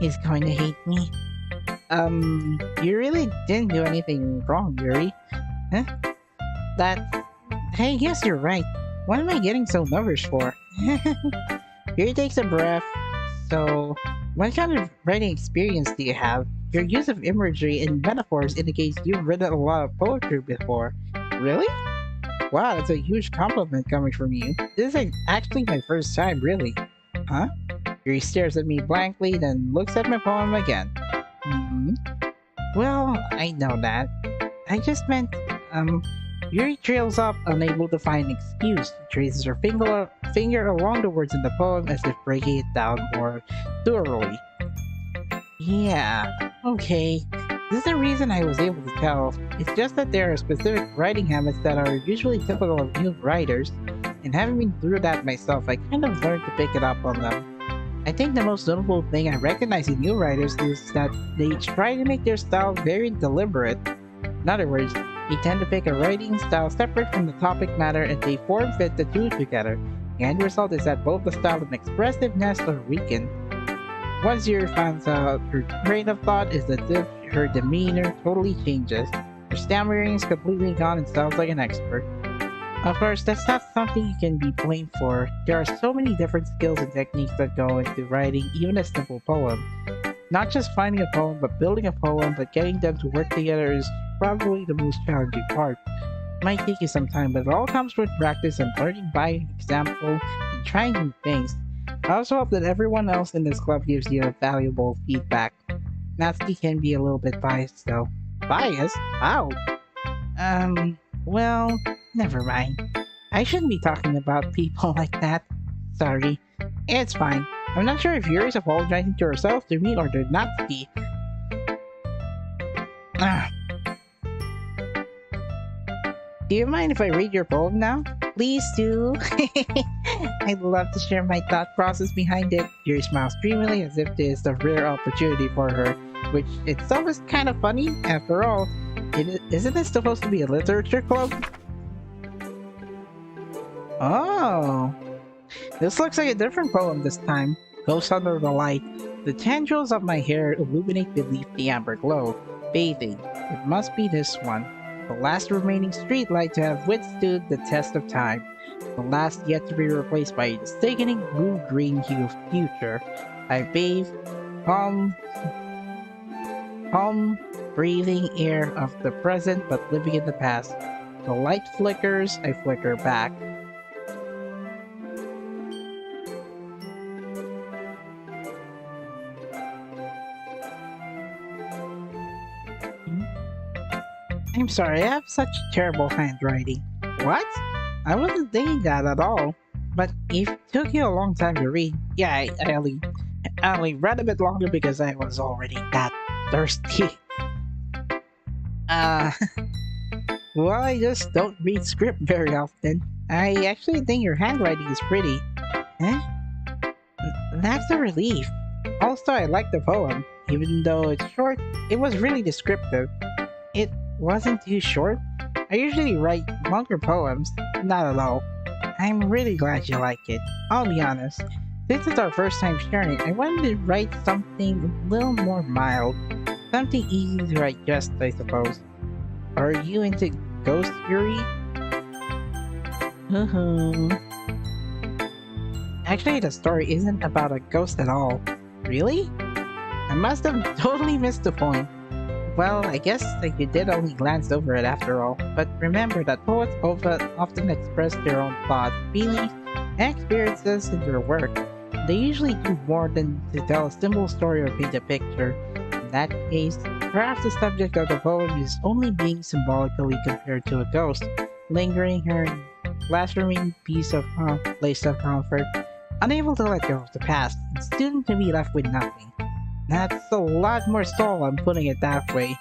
[SPEAKER 1] He's going to hate me. You really didn't do anything wrong, Yuri. Huh? Hey, yes, you're right. What am I getting so nervous for? Yuri takes a breath. So, What kind of writing experience do you have? Your use of imagery and metaphors indicates you've written a lot of poetry before. Really? Wow, that's a huge compliment coming from you. This is actually my first time, really. Huh? Yuri stares at me blankly, then looks at my poem again. Hmm? Well, I know that. I just meant, Yuri trails off, unable to find an excuse. She traces her finger along the words in the poem as if breaking it down more thoroughly. Yeah, okay. This is the reason I was able to tell. It's just that there are specific writing habits that are usually typical of new writers, and having been through that myself, I kind of learned to pick it up on them. I think the most notable thing I recognize in new writers is that they try to make their style very deliberate. In other words, they tend to pick a writing style separate from the topic matter and they form fit the two together. The end result is that both the style and expressiveness are weakened. Once Yuri finds out her train of thought is as if her demeanor totally changes. Her stammering is completely gone and sounds like an expert. Of course, that's not something you can be blamed for. There are so many different skills and techniques that go into writing even a simple poem. Not just finding a poem, but building a poem, but getting them to work together is probably the most challenging part. It might take you some time, but it all comes with practice and learning by example and trying new things. I also hope that everyone else in this club gives you valuable feedback. Natsuki can be a little bit biased though. Biased? How? Well, never mind. I shouldn't be talking about people like that. Sorry. It's fine. I'm not sure if Yuri's apologizing to herself, to me, or to Natsuki. Do you mind if I read your poem now? Please do. I'd love to share my thought process behind it. Yuri smiles dreamily as if this is a rare opportunity for her, which itself is kind of funny. After all, isn't it supposed to be a literature club? Oh, this looks like a different poem this time. Ghost under the light. The tendrils of my hair illuminate beneath the amber glow. Bathing. It must be this one. The last remaining streetlight to have withstood the test of time. The last yet to be replaced by a sickening blue-green hue of future. I bathe, calm, breathing air of the present but living in the past. The light flickers, I flicker back. I'm sorry, I have such terrible handwriting. What? I wasn't thinking that at all. But it took you a long time to read. Yeah, I only read a bit longer because I was already that thirsty. Well, I just don't read script very often. I actually think your handwriting is pretty. Huh? That's a relief. Also, I like the poem. Even though it's short, it was really descriptive. It wasn't too short. I usually write longer poems. Not at all. I'm really glad you like it. I'll be honest. Since it's our first time sharing, I wanted to write something a little more mild. Something easy to digest, I suppose. Are you into ghost Yuri? Actually, the story isn't about a ghost at all. Really? I must have totally missed the point. Well, I guess that you did only glance over it after all, but remember that poets often express their own thoughts, feelings, and experiences in their work. They usually do more than to tell a simple story or paint a picture. In that case, perhaps the subject of the poem is only being symbolically compared to a ghost, lingering here in last remaining place of comfort, unable to let go of the past, and soon to be left with nothing. That's a lot more soul, I'm putting it that way.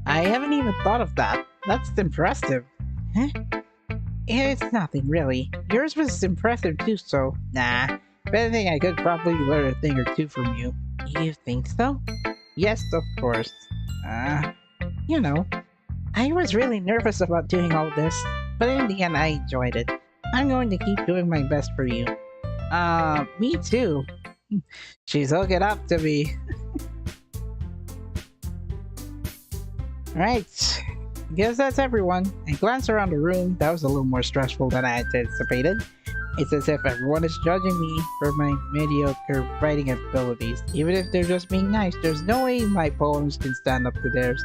[SPEAKER 1] I haven't even thought of that. That's impressive. Huh? It's nothing, really. Yours was impressive too, so nah. If anything, I could probably learn a thing or two from you. You think so? Yes, of course. You know, I was really nervous about doing all this, but in the end I enjoyed it. I'm going to keep doing my best for you. Me too. She's hooking up to me. Right. Guess that's everyone. I glanced around the room. That was a little more stressful than I anticipated. It's as if everyone is judging me for my mediocre writing abilities. Even if they're just being nice, there's no way my poems can stand up to theirs.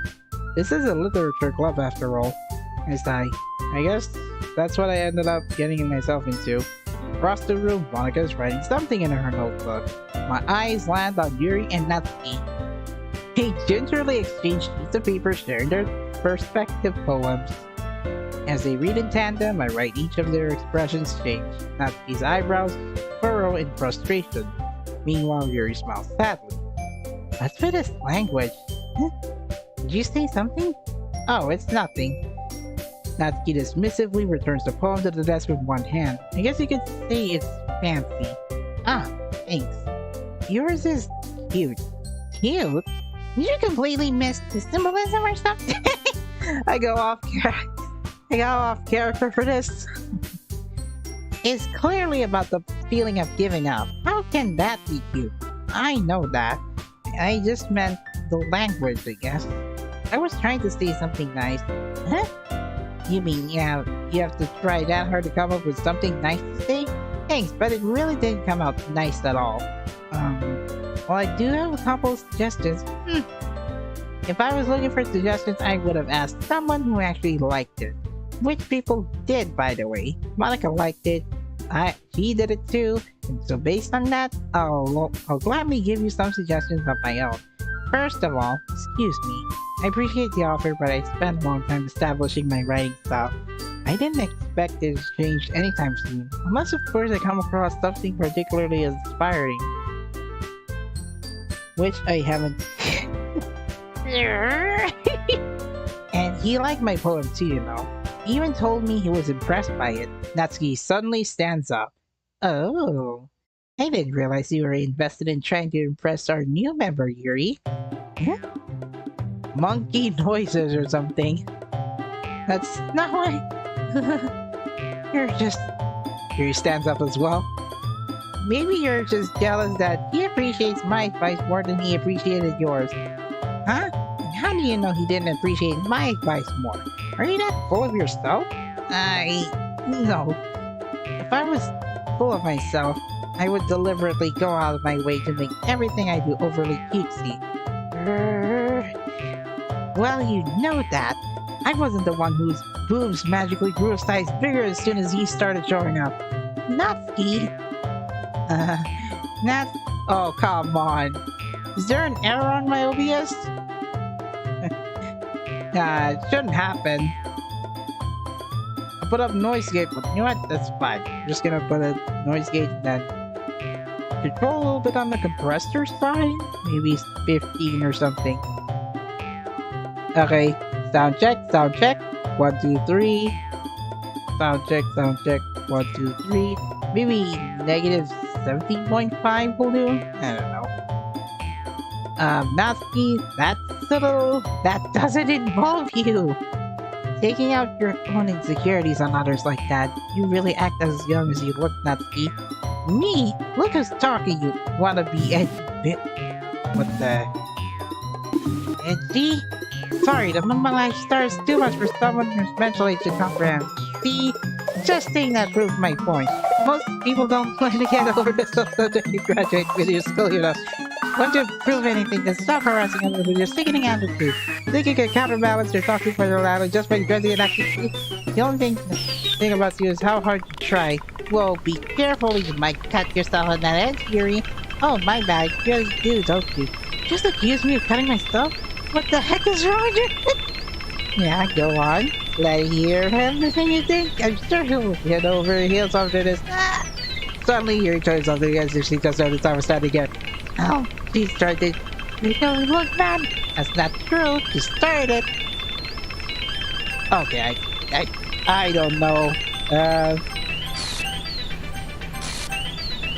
[SPEAKER 1] This is a literature club after all. I sigh. I guess that's what I ended up getting myself into. Across the room, Monica is writing something in her notebook. My eyes land on Yuri and Natsuki. They gingerly exchange sheets of paper sharing their perspective poems. As they read in tandem, I write each of their expressions change. Natsuki's eyebrows furrow in frustration. Meanwhile, Yuri smiles sadly. What's with this language? Huh? Did you say something? Oh, it's nothing. Natsuki dismissively returns the poem to the desk with one hand. I guess you could say it's fancy. Ah, thanks. Yours is cute. Cute? Did you completely miss the symbolism or something? I go off character for this. It's clearly about the feeling of giving up. How can that be cute? I know that. I just meant the language, I guess. I was trying to say something nice. Huh? You mean you have to try that hard to come up with something nice to say? Thanks, but it really didn't come out nice at all. Well, I do have a couple of suggestions. If I was looking for suggestions, I would have asked someone who actually liked it. Which people did, by the way. Monica liked it. She did it too. And so based on that, I'll gladly give you some suggestions of my own. First of all, excuse me. I appreciate the offer, but I spent a long time establishing my writing style. I didn't expect it to change anytime soon. Unless of course I come across something particularly inspiring. Which I haven't. And he liked my poem too, you know. He even told me he was impressed by it. Natsuki suddenly stands up. Oh, I didn't realize you were invested in trying to impress our new member, Yuri. Huh? Monkey noises or something. That's not why. Yuri stands up as well. Maybe you're just jealous that he appreciates my advice more than he appreciated yours. Huh? How do you know he didn't appreciate my advice more? Are you that full of yourself? No. If I was full of myself, I would deliberately go out of my way to make everything I do overly cutesy. Well, you know that. I wasn't the one whose boobs magically grew a size bigger as soon as he started showing up. Natsuki. Oh, come on. Is there an error on my OBS? It shouldn't happen. I put up noise gate, but you know what? That's fine. I'm just gonna put a noise gate and then control a little bit on the compressor side. Maybe 15 or something. Okay, sound check, 1, 2, 3. Sound check, 1, 2, 3. Maybe negative 17.5 will do? I don't know. Natsuki, that doesn't involve you. Taking out your own insecurities on others like that, you really act as young as you look, Natsuki. Me? Look who's talking, you wanna be what the? Edgy? Sorry, the Mama Star is too much for someone who's mentally to comprehend. See? Just saying that proves my point. Most people don't learn to get over themselves after they graduate with your school, you know. Want to prove anything, then stop harassing others with your sickening attitude. Think you can counterbalance your talking for your loudly just by dressing and acting. The only thing about you is how hard you try. Whoa, be careful, you might cut yourself on that edge, Yuri. Oh, my bad. You really do, don't you? Just accuse me of cutting myself? What the heck is wrong with you? Yeah, go on. Let hear him the thing you think. I'm sure he'll head over heels after this. Suddenly, Yuri turns on the edge and she goes over the time starting again. Oh, she started. You don't look bad. That's not true. She started. Okay, I don't know.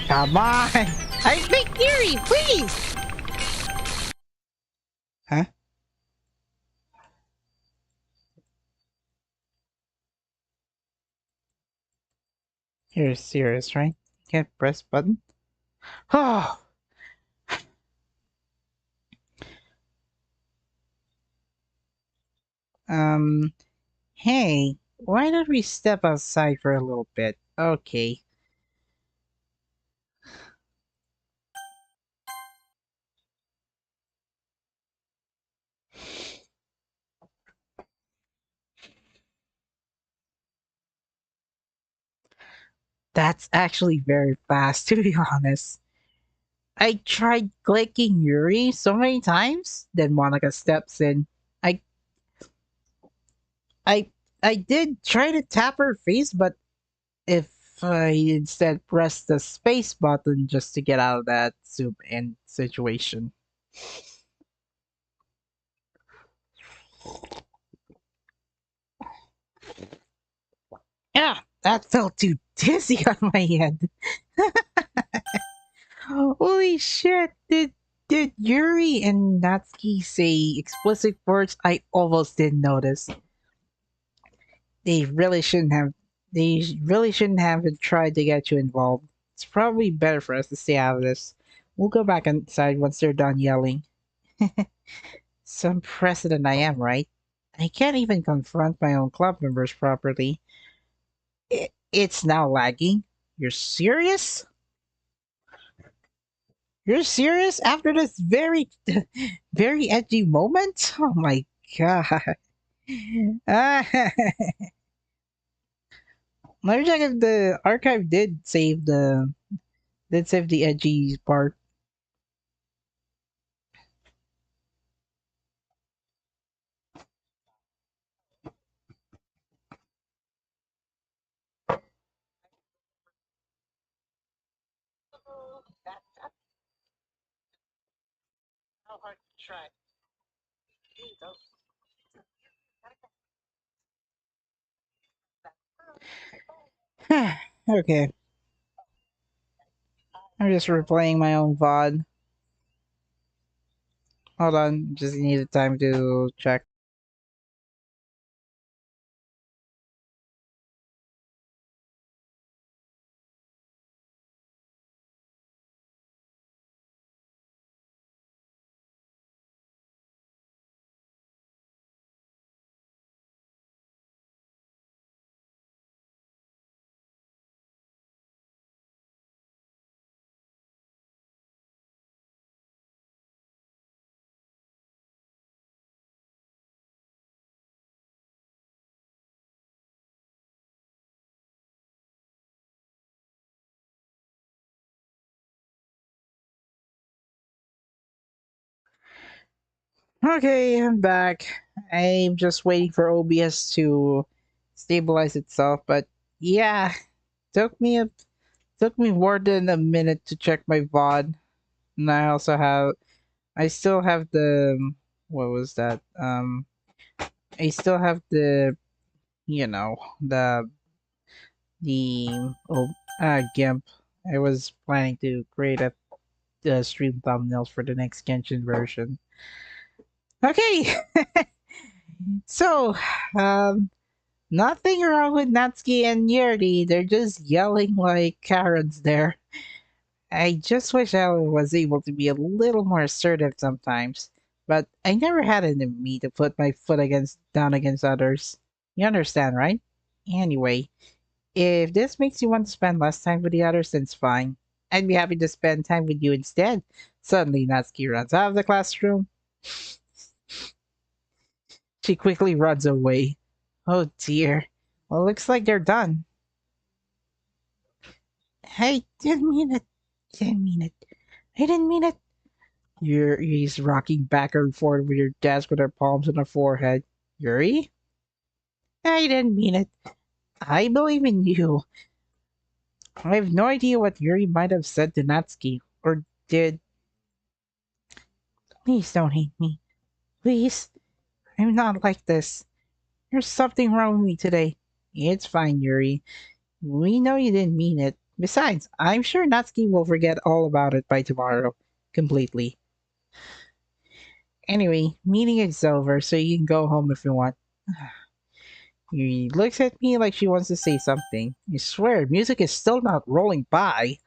[SPEAKER 1] Come on. I think Yuri, please. Huh? You're serious, right? Can't press button. Oh. Hey, why don't we step outside for a little bit? Okay. That's actually very fast, to be honest. I tried clicking Yuri so many times, then Monica steps in. I I I did try to tap her face, but if I instead press the space button just to get out of that soup and situation. Yeah, that felt too dizzy on my head. Holy shit! Did Yuri and Natsuki say explicit words I almost didn't notice? They really shouldn't have. They really shouldn't have tried to get you involved. It's probably better for us to stay out of this. We'll go back inside once they're done yelling. Some president I am, right? I can't even confront my own club members properly. It's now lagging. You're serious? You're serious after this very, very edgy moment? Oh my god. Ah, let me check if the archive did save the edgy part. How hard to try. Okay, I'm just replaying my own VOD. Hold on, just needed time to check. Okay, I'm back. I'm just waiting for OBS to stabilize itself, but yeah, took me a took me more than a minute to check my VOD. And I still have what was that? I still have you know, the GIMP. I was planning to create a stream thumbnails for the next Genshin version. Okay, so um, nothing wrong with Natsuki and Yuri. They're just yelling like Karens there. I just wish I was able to be a little more assertive sometimes, but I never had it in me to put my foot down against others. You understand, right? Anyway, if this makes you want to spend less time with the others, then it's fine. I'd be happy to spend time with you instead. Suddenly, Natsuki runs out of the classroom. She quickly runs away. Oh dear. Well, looks like they're done. I didn't mean it. Didn't mean it. I didn't mean it. Yuri's rocking back and forth with your desk with her palms on her forehead. Yuri? I didn't mean it. I believe in you. I have no idea what Yuri might have said to Natsuki. Or did. Please don't hate me. Please. I'm not like this. There's something wrong with me today. It's fine, Yuri. We know you didn't mean it. Besides, I'm sure Natsuki will forget all about it by tomorrow. Completely. Anyway, meeting is over, so you can go home if you want. He looks at me like she wants to say something. I swear, music is still not rolling by.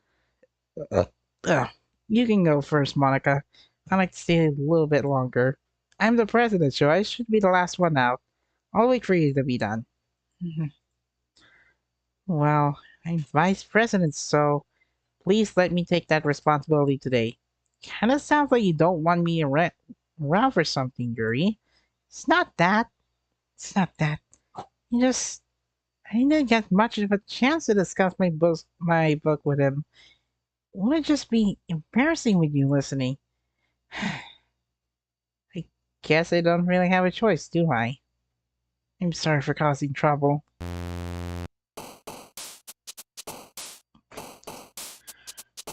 [SPEAKER 1] Ugh. You can go first, Monica. I'd like to stay a little bit longer. I'm the president, so I should be the last one out. I'll wait for you to be done. Well, I'm vice president, so please let me take that responsibility today. Kinda sounds like you don't want me around for something, Yuri. It's not that. It's not that. You just I didn't get much of a chance to discuss my book with him. Would it just be embarrassing with you listening? I guess I don't really have a choice, do I? I'm sorry for causing trouble.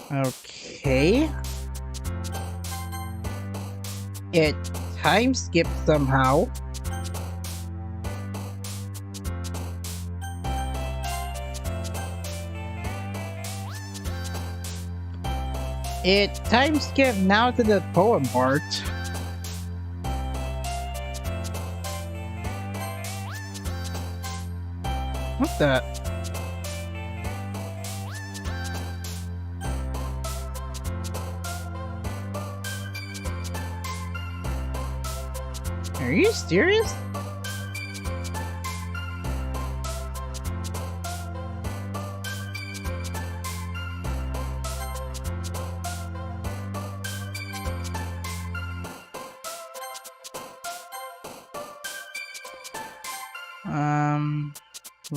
[SPEAKER 1] Okay. It time skipped somehow. It time skipped now to the poem part. What the? Are you serious?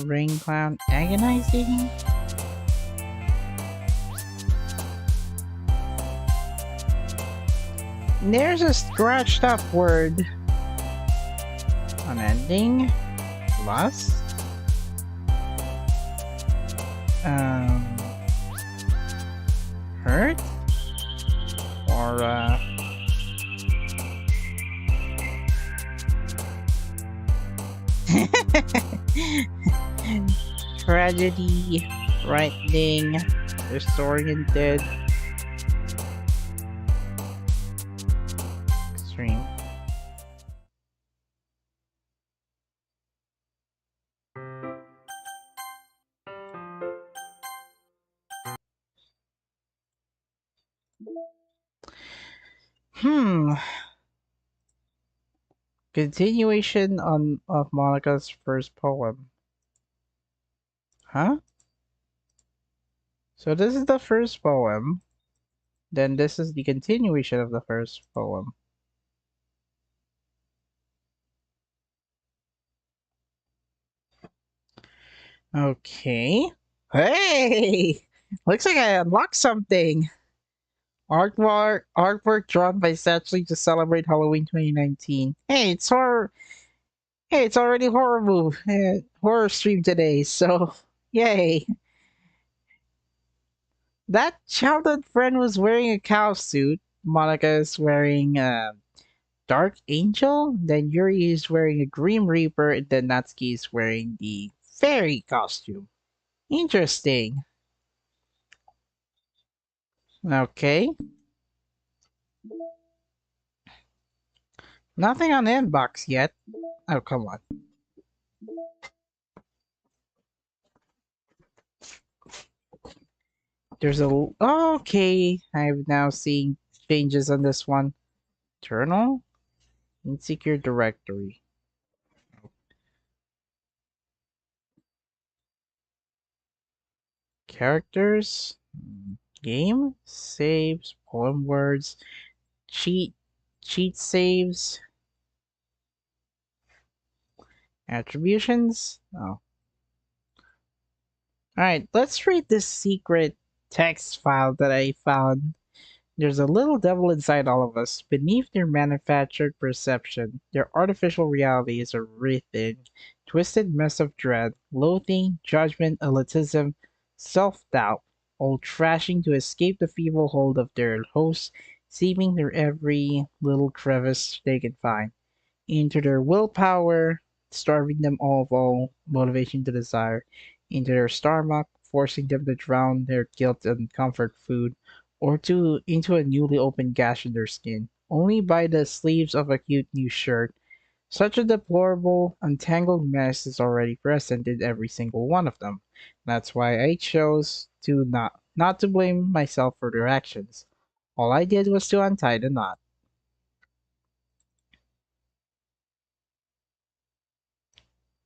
[SPEAKER 1] Rain cloud agonizing? There's a scratched up word. Unending. Plus. Hurt? Or, tragedy, frightening, disoriented, extreme. Continuation of Monica's first poem. Huh? So this is the first poem. Then this is the continuation of the first poem. Okay. Hey! Looks like I unlocked something. Artwork drawn by Satchley to celebrate Halloween 2019. Hey, it's horror. Hey, it's already horror stream today. So, yay! That childhood friend was wearing a cow suit. Monica is wearing a Dark Angel. Then Yuri is wearing a Grim Reaper. And then Natsuki is wearing the fairy costume. Interesting. Okay. Nothing on the inbox yet. Oh, come on. There's a... Okay. I'm now seeing changes on this one. Journal? Insecure directory. Characters? Game? Saves? Poem words? Cheat saves? Attributions? Oh. Alright, let's read this secret text file that I found. There's a little devil inside all of us. Beneath their manufactured perception, their artificial reality is a written, twisted mess of dread, loathing, judgment, elitism, self-doubt, all trashing to escape the feeble hold of their hosts, seeping through every little crevice they can find, into their willpower, starving them of all motivation to desire, into their stomach, forcing them to drown their guilt in comfort food, or into a newly opened gash in their skin, only by the sleeves of a cute new shirt. Such a deplorable, untangled mess is already present in every single one of them. That's why I chose to not to blame myself for their actions. All I did was to untie the knot.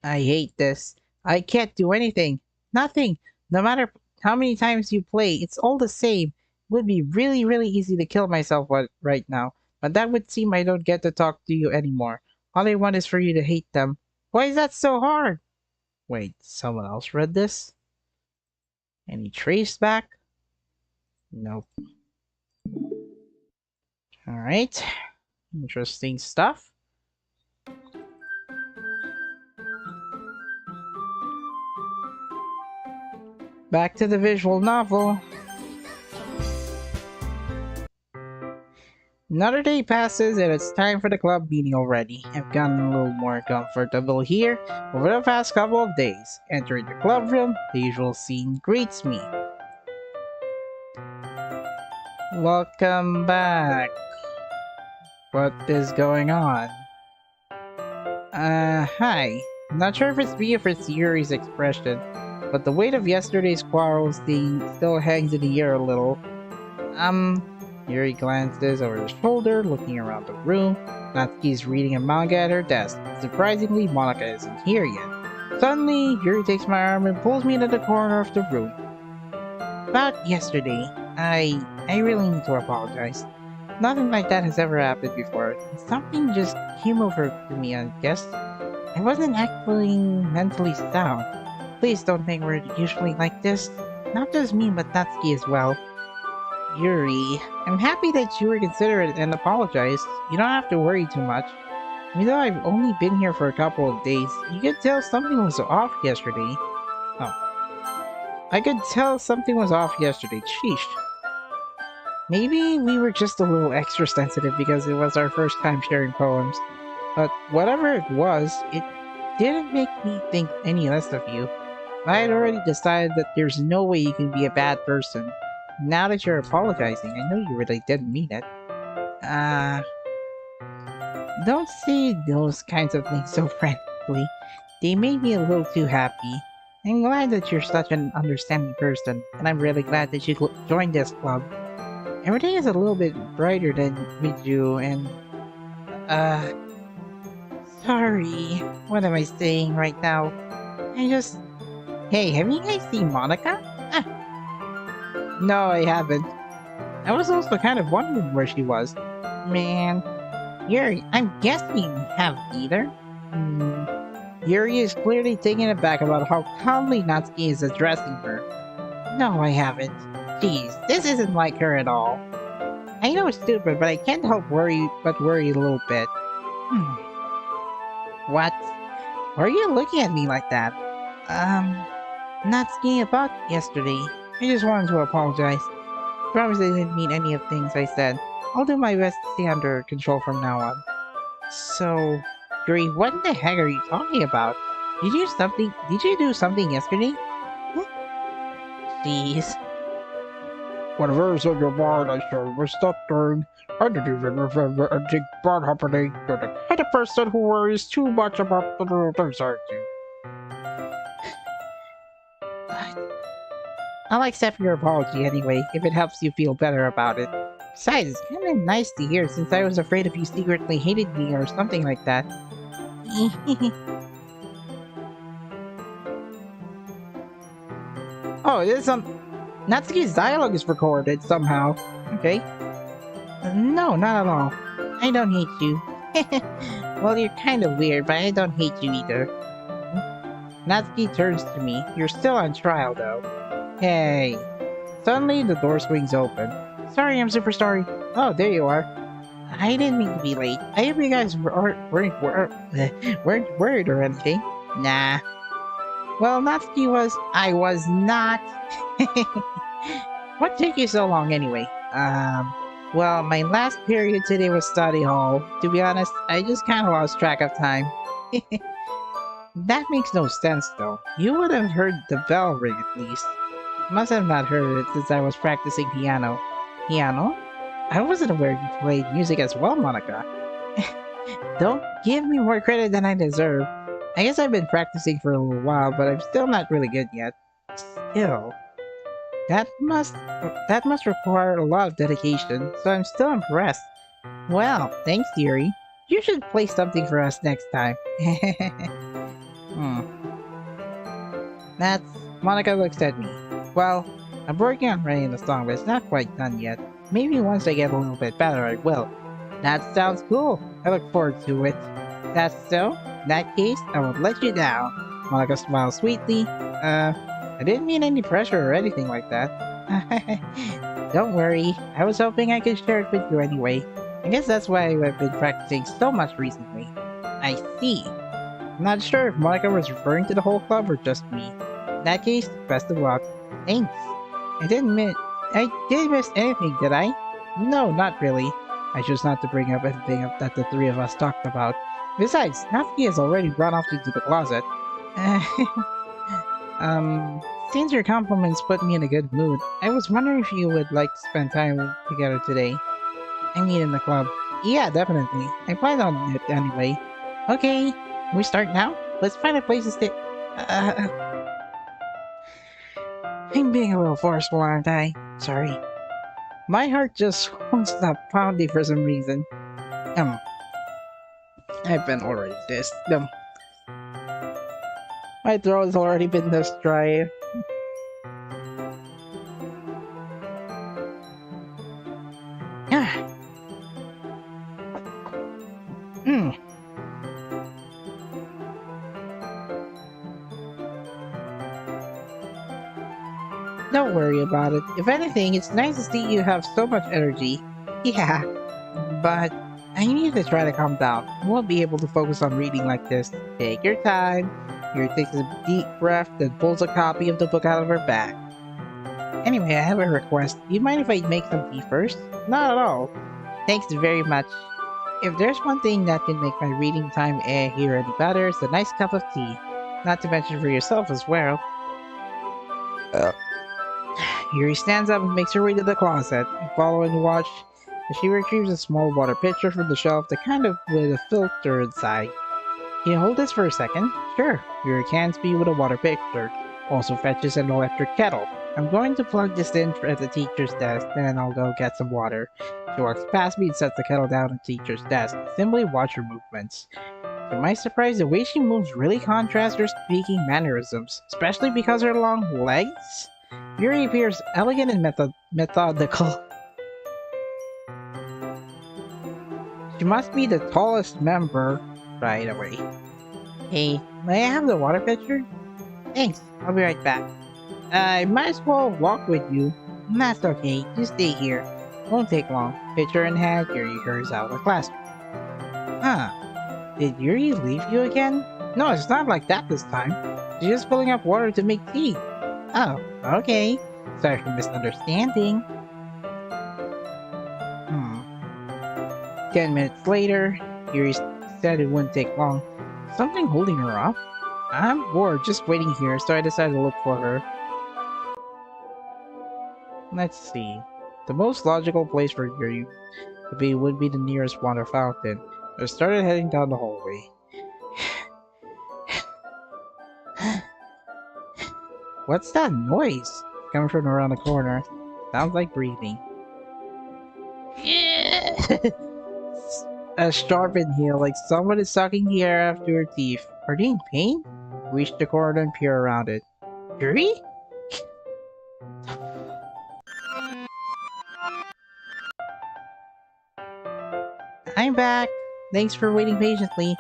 [SPEAKER 1] I hate this. I can't do anything. Nothing. No matter how many times you play, it's all the same. It would be really, really easy to kill myself right now, but that would seem I don't get to talk to you anymore. All I want is for you to hate them. Why is that so hard? Wait, someone else read this? Any trace back? Nope. Alright. Interesting stuff. Back to the visual novel. Another day passes and it's time for the club meeting already. I've gotten a little more comfortable here over the past couple of days. Entering the club room, the usual scene greets me. Welcome back. What is going on? Hi. Not sure if it's me or if it's Yuri's expression, but the weight of yesterday's quarrels thing still hangs in the air a little. Yuri glances over his shoulder, looking around the room. Natsuki's reading a manga at her desk. Surprisingly, Monica isn't here yet. Suddenly, Yuri takes my arm and pulls me into the corner of the room. About yesterday, I really need to apologize. Nothing like that has ever happened before. Something just came over to me, I guess. I wasn't actually mentally sound. Please don't think we're usually like this. Not just me, but Natsuki as well. Yuri, I'm happy that you were considerate and apologized. You don't have to worry too much. Even though I've only been here for a couple of days, you could tell something was off yesterday. I could tell something was off yesterday. Sheesh. Maybe we were just a little extra sensitive because it was our first time sharing poems. But whatever it was, it didn't make me think any less of you. I had already decided that there's no way you can be a bad person. Now that you're apologizing, I know you really didn't mean it. Don't say those kinds of things so frankly. They made me a little too happy. I'm glad that you're such an understanding person, and I'm really glad that you joined this club. Everything is a little bit brighter than with you, and... Sorry. What am I saying right now? Hey, have you guys seen Monica? No, I haven't. I was also kind of wondering where she was. Man. Yuri, I'm guessing you haven't either. Yuri is clearly taken aback about how calmly Natsuki is addressing her. No, I haven't. Jeez, this isn't like her at all. I know it's stupid, but I can't help worry a little bit. What? Why are you looking at me like that? Natsuki, about yesterday. I just wanted to apologize. Promise I didn't mean any of the things I said. I'll do my best to stay under control from now on. So, Yuri, what the heck are you talking about? Did you do something yesterday? Jeez.
[SPEAKER 2] Whatever's on your mind, I sure was stuttering. I didn't even remember anything bad happening. You're the kind of person who worries too much about the little things, aren't you?
[SPEAKER 1] I'll accept your apology anyway, if it helps you feel better about it. Besides, it's kinda nice to hear since I was afraid if you secretly hated me or something like that. Oh, it is Natsuki's dialogue is recorded somehow. Okay. No, not at all. I don't hate you. Well, you're kind of weird, but I don't hate you either. Natsuki turns to me. You're still on trial, though. Hey. Suddenly, the door swings open. Sorry, I'm super sorry. Oh, there you are. I didn't mean to be late. I hope you guys weren't worried or anything. Nah. Well, Natsuki was. I was not. What took you so long anyway? Well, my last period today was study hall. To be honest, I just kinda lost track of time. That makes no sense though. You would have heard the bell ring at least. Must have not heard it since I was practicing piano. Piano? I wasn't aware you played music as well, Monica. Don't give me more credit than I deserve. I guess I've been practicing for a little while, but I'm still not really good yet. Still. That must require a lot of dedication, so I'm still impressed. Well, thanks, Yuri. You should play something for us next time. Monica looks at me. Well, I'm working on writing the song, but it's not quite done yet. Maybe once I get a little bit better, I will. That sounds cool. I look forward to it. That's so? In that case, I won't let you down. Monica smiled sweetly. I didn't mean any pressure or anything like that. Don't worry, I was hoping I could share it with you anyway. I guess that's why I've been practicing so much recently. I see. I'm not sure if Monica was referring to the whole club or just me. In that case, best of luck. Thanks. I didn't miss anything, did I? No, not really. I chose not to bring up anything that the three of us talked about. Besides, Natsuki has already run off into the closet. Since your compliments put me in a good mood, I was wondering if you would like to spend time together today. I mean in the club. Yeah, definitely. I plan on it anyway. Okay, can we start now? Let's find a place to stay. I'm being a little forceful, aren't I? Sorry. My heart just won't stop pounding for some reason. Um, I've been already this. My throat has already been this dry. Ah. Don't worry about it. If anything, it's nice to see you have so much energy. Yeah, but I need to try to calm down. I won't be able to focus on reading like this. Take your time. Yuri takes a deep breath, then pulls a copy of the book out of her bag. Anyway, I have a request. Do you mind if I make some tea first? Not at all. Thanks very much. If there's one thing that can make my reading time here any better, it's a nice cup of tea. Not to mention for yourself as well. Yuri stands up and makes her way to the closet. You follow and watch as she retrieves a small water pitcher from the shelf, the kind of with a filter inside. Can you hold this for a second? Sure. Yuri cans me with a water pitcher. Also fetches an electric kettle. I'm going to plug this in at the teacher's desk, then I'll go get some water. She walks past me and sets the kettle down at the teacher's desk. Simply watch her movements. To my surprise, the way she moves really contrasts her speaking mannerisms, especially because her long legs. Yuri appears elegant and methodical. She must be the tallest member right away. Hey, may I have the water pitcher? Thanks, I'll be right back. I might as well walk with you. That's okay, just stay here. Won't take long. Pitcher in hand, Yuri hurries out of the classroom. Huh. Did Yuri leave you again? No, it's not like that this time. She's just filling up water to make tea. Oh, okay. Sorry for misunderstanding. 10 minutes later, Yuri said it wouldn't take long. Something holding her up? I'm bored just waiting here, so I decided to look for her. Let's see. The most logical place for Yuri to be would be the nearest water fountain. I started heading down the hallway. What's that noise? Coming from around the corner. Sounds like breathing. A sharp inhale, like someone is sucking the air after her teeth. Are they in pain? Reach the corner and peer around it. Yuri? I'm back. Thanks for waiting patiently.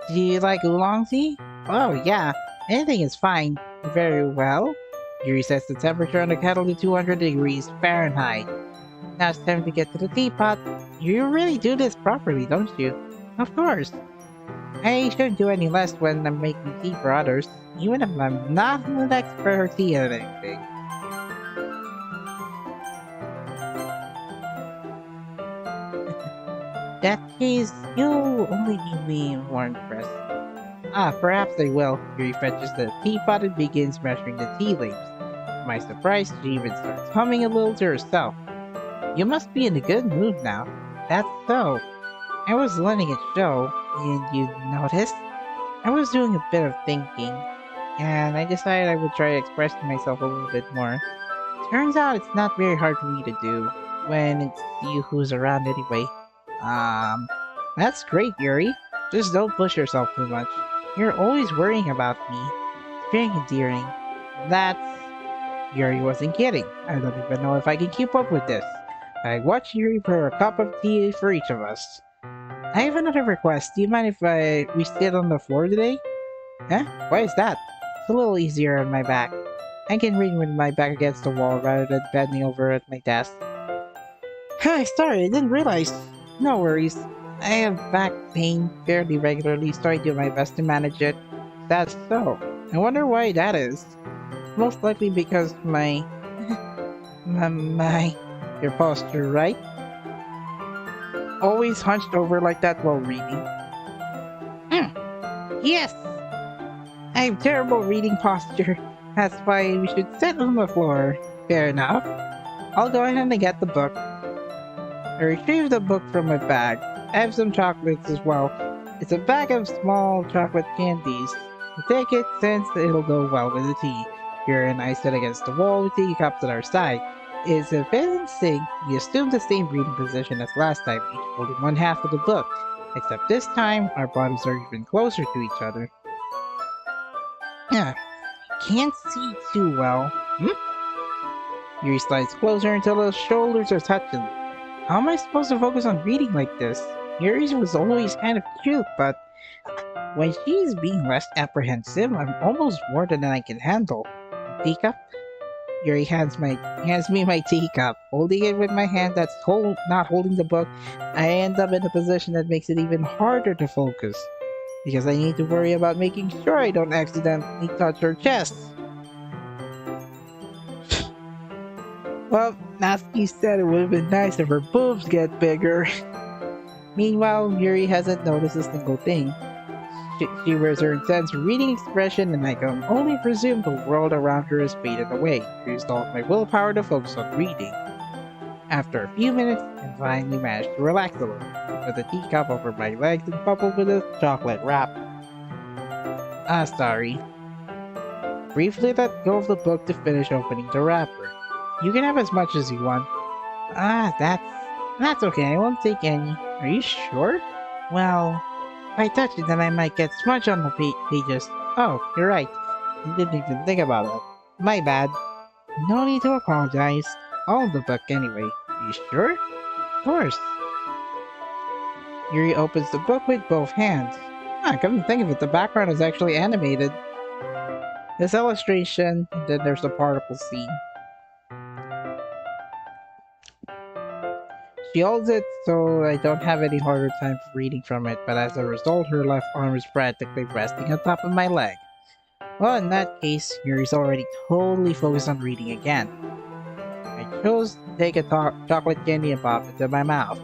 [SPEAKER 1] Do you like oolong tea? Oh yeah, anything is fine. Very well. Yuri sets the temperature on the kettle to 200 degrees Fahrenheit. Now it's time to get to the teapot. You really do this properly, don't you? Of course. I shouldn't do any less when I'm making tea for others, even if I'm not an expert at anything. That case, you'll only need me more impressed. Ah, perhaps I will. Yuri fetches the teapot and begins measuring the tea leaves. To my surprise, she even starts humming a little to herself. You must be in a good mood now. That's so. I was letting it show, and you noticed? I was doing a bit of thinking, and I decided I would try expressing myself a little bit more. Turns out it's not very hard for me to do, when it's you who's around anyway. That's great, Yuri. Just don't push yourself too much. You're always worrying about me. It's very endearing. That's... Yuri wasn't kidding. I don't even know if I can keep up with this. I watched Yuri pour a cup of tea for each of us. I have another request. Do you mind if we sit on the floor today? Huh? Why is that? It's a little easier on my back. I can read with my back against the wall rather than bending over at my desk. Hi, sorry, I didn't realize. No worries. I have back pain fairly regularly, so I do my best to manage it. That's so. I wonder why that is. Most likely because my your posture, right? Always hunched over like that while reading. Yes! I have terrible reading posture. That's why we should sit on the floor. Fair enough. I'll go ahead and get the book. I retrieved the book from my bag. I have some chocolates as well. It's a bag of small chocolate candies. Take it since it'll go well with the tea. Here and I sit against the wall with teacups at our side. It's a bit in sync. We assume the same reading position as last time, each holding one half of the book. Except this time, our bodies are even closer to each other. Yeah, can't see too well. Yuri slides closer until the shoulders are touching. How am I supposed to focus on reading like this? Yuri's was always kind of cute, but when she's being less apprehensive, I'm almost more than I can handle. Teacup? Yuri hands me my teacup. Holding it with my hand that's not holding the book, I end up in a position that makes it even harder to focus. Because I need to worry about making sure I don't accidentally touch her chest. Well, Natsuki said it would have been nice if her boobs get bigger. Meanwhile, Yuri hasn't noticed a single thing. She wears her intense reading expression, and I can only presume the world around her is faded away. I used all of my willpower to focus on reading. After a few minutes, I finally managed to relax a little. Put the teacup over my legs and bubbled with a chocolate wrap. Sorry. Briefly let go of the book to finish opening the wrapper. You can have as much as you want. That's okay. I won't take any. Are you sure? Well, if I touch it, then I might get smudge on the pages. Oh, you're right. I didn't even think about that. My bad. No need to apologize. All the book anyway. Are you sure? Of course. Yuri opens the book with both hands. Come to think of it, the background is actually animated. This illustration, and then there's the particle scene. She holds it so I don't have any harder time reading from it, but as a result, her left arm is practically resting on top of my leg. Well, in that case, Yuri's already totally focused on reading again. I chose to take a chocolate candy and pop it in my mouth.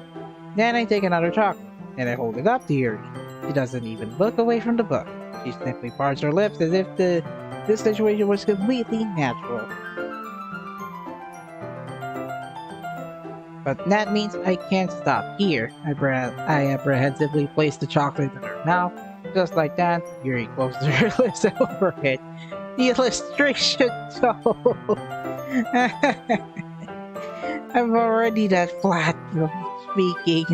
[SPEAKER 1] Then I take another chocolate, and I hold it up to Yuri. She doesn't even look away from the book. She simply parts her lips as if this situation was completely natural. But that means I can't stop here. I apprehensively place the chocolate in her mouth. Just like that, Yuri closes her lips over it. The illustration told. I'm already that flat from speaking.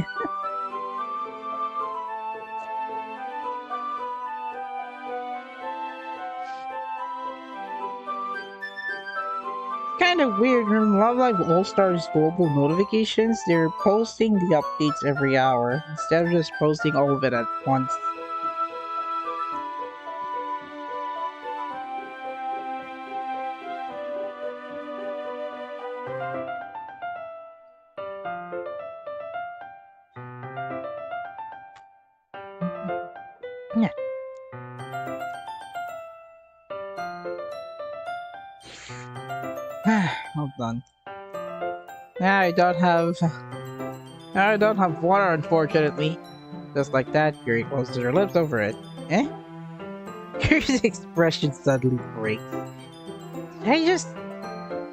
[SPEAKER 1] Kind of weird. In Love Live All-Stars global notifications, they're posting the updates every hour instead of just posting all of it at once. Yeah. Hold on. I don't have water, unfortunately. Just like that, Yuri closes her lips over it. Eh? Yuri's expression suddenly breaks.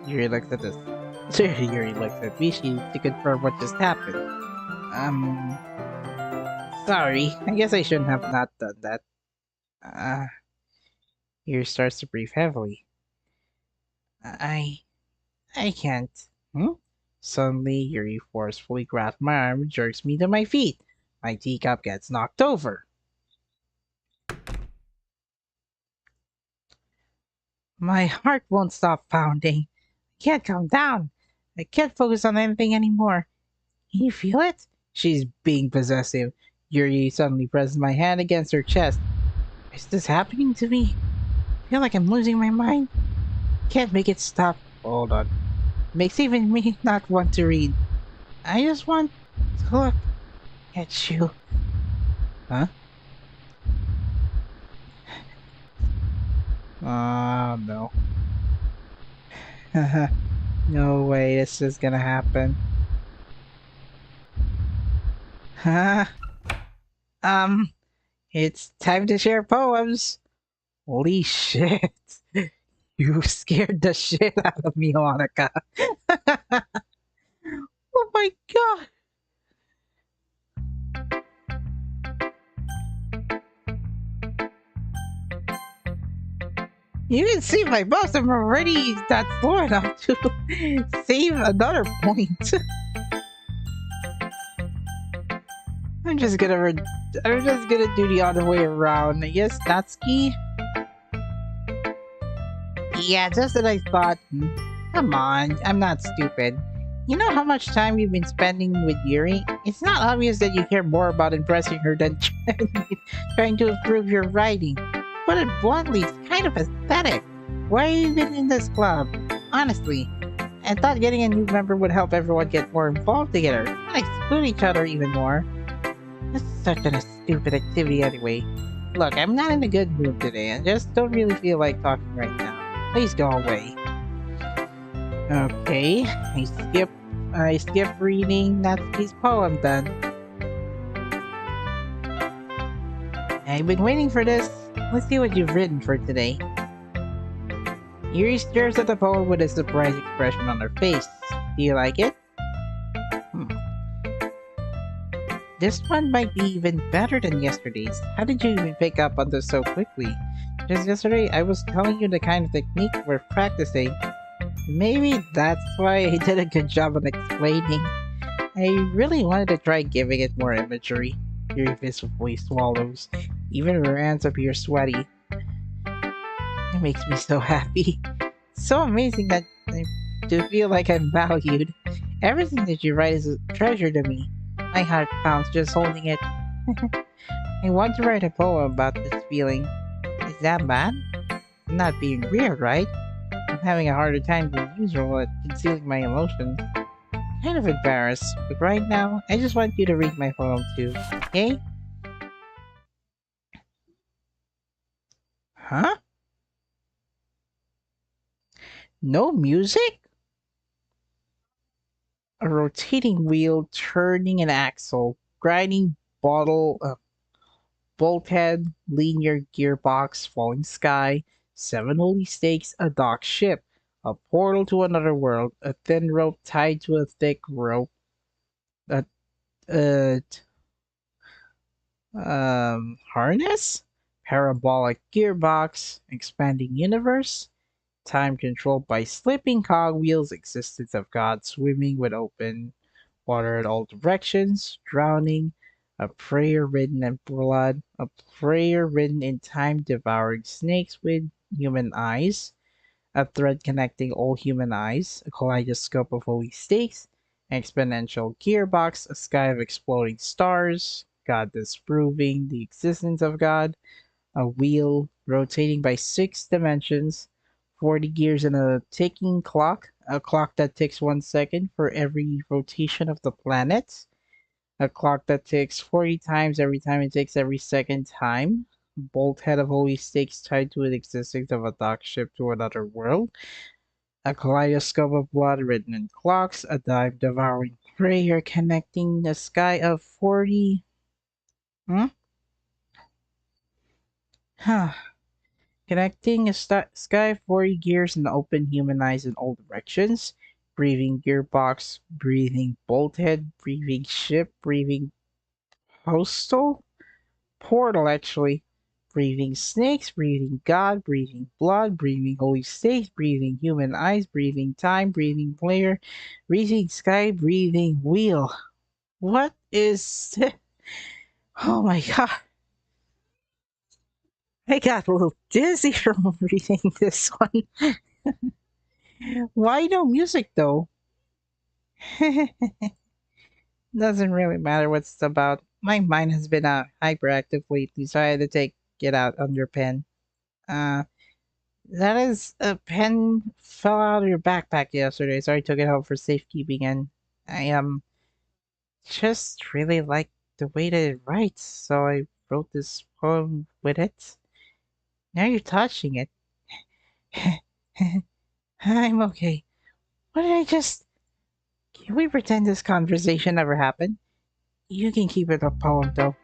[SPEAKER 1] Yuri looks at this. Yuri looks at me to confirm what just happened. Sorry. I guess I shouldn't have not done that. Yuri starts to breathe heavily. I can't. Suddenly, Yuri forcefully grabs my arm and jerks me to my feet. My teacup gets knocked over. My heart won't stop pounding. I can't calm down. I can't focus on anything anymore. Can you feel it? She's being possessive. Yuri suddenly presses my hand against her chest. Is this happening to me? I feel like I'm losing my mind. Can't make it stop. Hold on. Makes even me not want to read. I just want to look at you. Huh? Oh no. No way this is gonna happen. Huh? Um, it's time to share poems. Holy shit. You scared the shit out of me, Monica. Oh my god. You can see my boss. I'm already not slow enough to save another point. I'm just gonna do the other way around. Yes, Natsuki? Yeah, just as I thought. Come on, I'm not stupid. You know how much time you've been spending with Yuri? It's not obvious that you care more about impressing her than trying to improve your writing. Put it bluntly, it's kind of pathetic. Why are you even in this club? Honestly, I thought getting a new member would help everyone get more involved together, not exclude each other even more. That's such a stupid activity anyway. Look, I'm not in a good mood today. I just don't really feel like talking right now. Please go away. Okay, I skip reading Natsuki's poem then. I've been waiting for this. Let's see what you've written for today. Yuri stares at the poem with a surprised expression on her face. Do you like it? This one might be even better than yesterday's. How did you even pick up on this so quickly? Just yesterday, I was telling you the kind of technique we're practicing. Maybe that's why I did a good job on explaining. I really wanted to try giving it more imagery. Yuri visibly swallows. Even her hands appear sweaty. It makes me so happy. So amazing that to feel like I'm valued. Everything that you write is a treasure to me. My heart pounds just holding it. I want to write a poem about this feeling. Is that bad? I'm not being weird, right? I'm having a harder time than usual at concealing my emotions. Kind of embarrassed, but right now, I just want you to read my poem too, okay? Huh? No music? A rotating wheel turning an axle, grinding bolt head, linear gearbox, falling sky, 7 holy stakes, a dock ship, a portal to another world, a thin rope tied to a thick rope, a uh, harness, parabolic gearbox, expanding universe, time controlled by slipping cogwheels, existence of God swimming with open water in all directions, drowning, a prayer written in blood, a prayer written in time, devouring snakes with human eyes, a thread connecting all human eyes, a kaleidoscope of holy stakes, an exponential gearbox, a sky of exploding stars, God disproving the existence of God, a wheel rotating by 6 dimensions, 40 gears in a ticking clock, a clock that ticks 1 second for every rotation of the planet, a clock that ticks 40 times every time it ticks every second time, bolt head of holy stakes tied to the existence of a dock ship to another world, a kaleidoscope of blood written in clocks, a dive devouring prayer connecting the sky of 40. Hmm? Huh. Connecting a sky 40 gears and open human eyes in all directions. Breathing gearbox, breathing bolthead, breathing ship, breathing postal portal actually. Breathing snakes, breathing God, breathing blood, breathing holy stakes, breathing human eyes, breathing time, breathing player, breathing sky, breathing wheel. What is this? Oh my god. I got a little dizzy from reading this one. Why no music though? Doesn't really matter what it's about. My mind has been hyperactive lately, so I had to take it out on your pen. Uh, that is a pen fell out of your backpack yesterday, so I took it home for safekeeping, and I just really like the way that it writes, so I wrote this poem with it. Now you're touching it. I'm okay. What did I just... Can we pretend this conversation never happened? You can keep it a poem, though.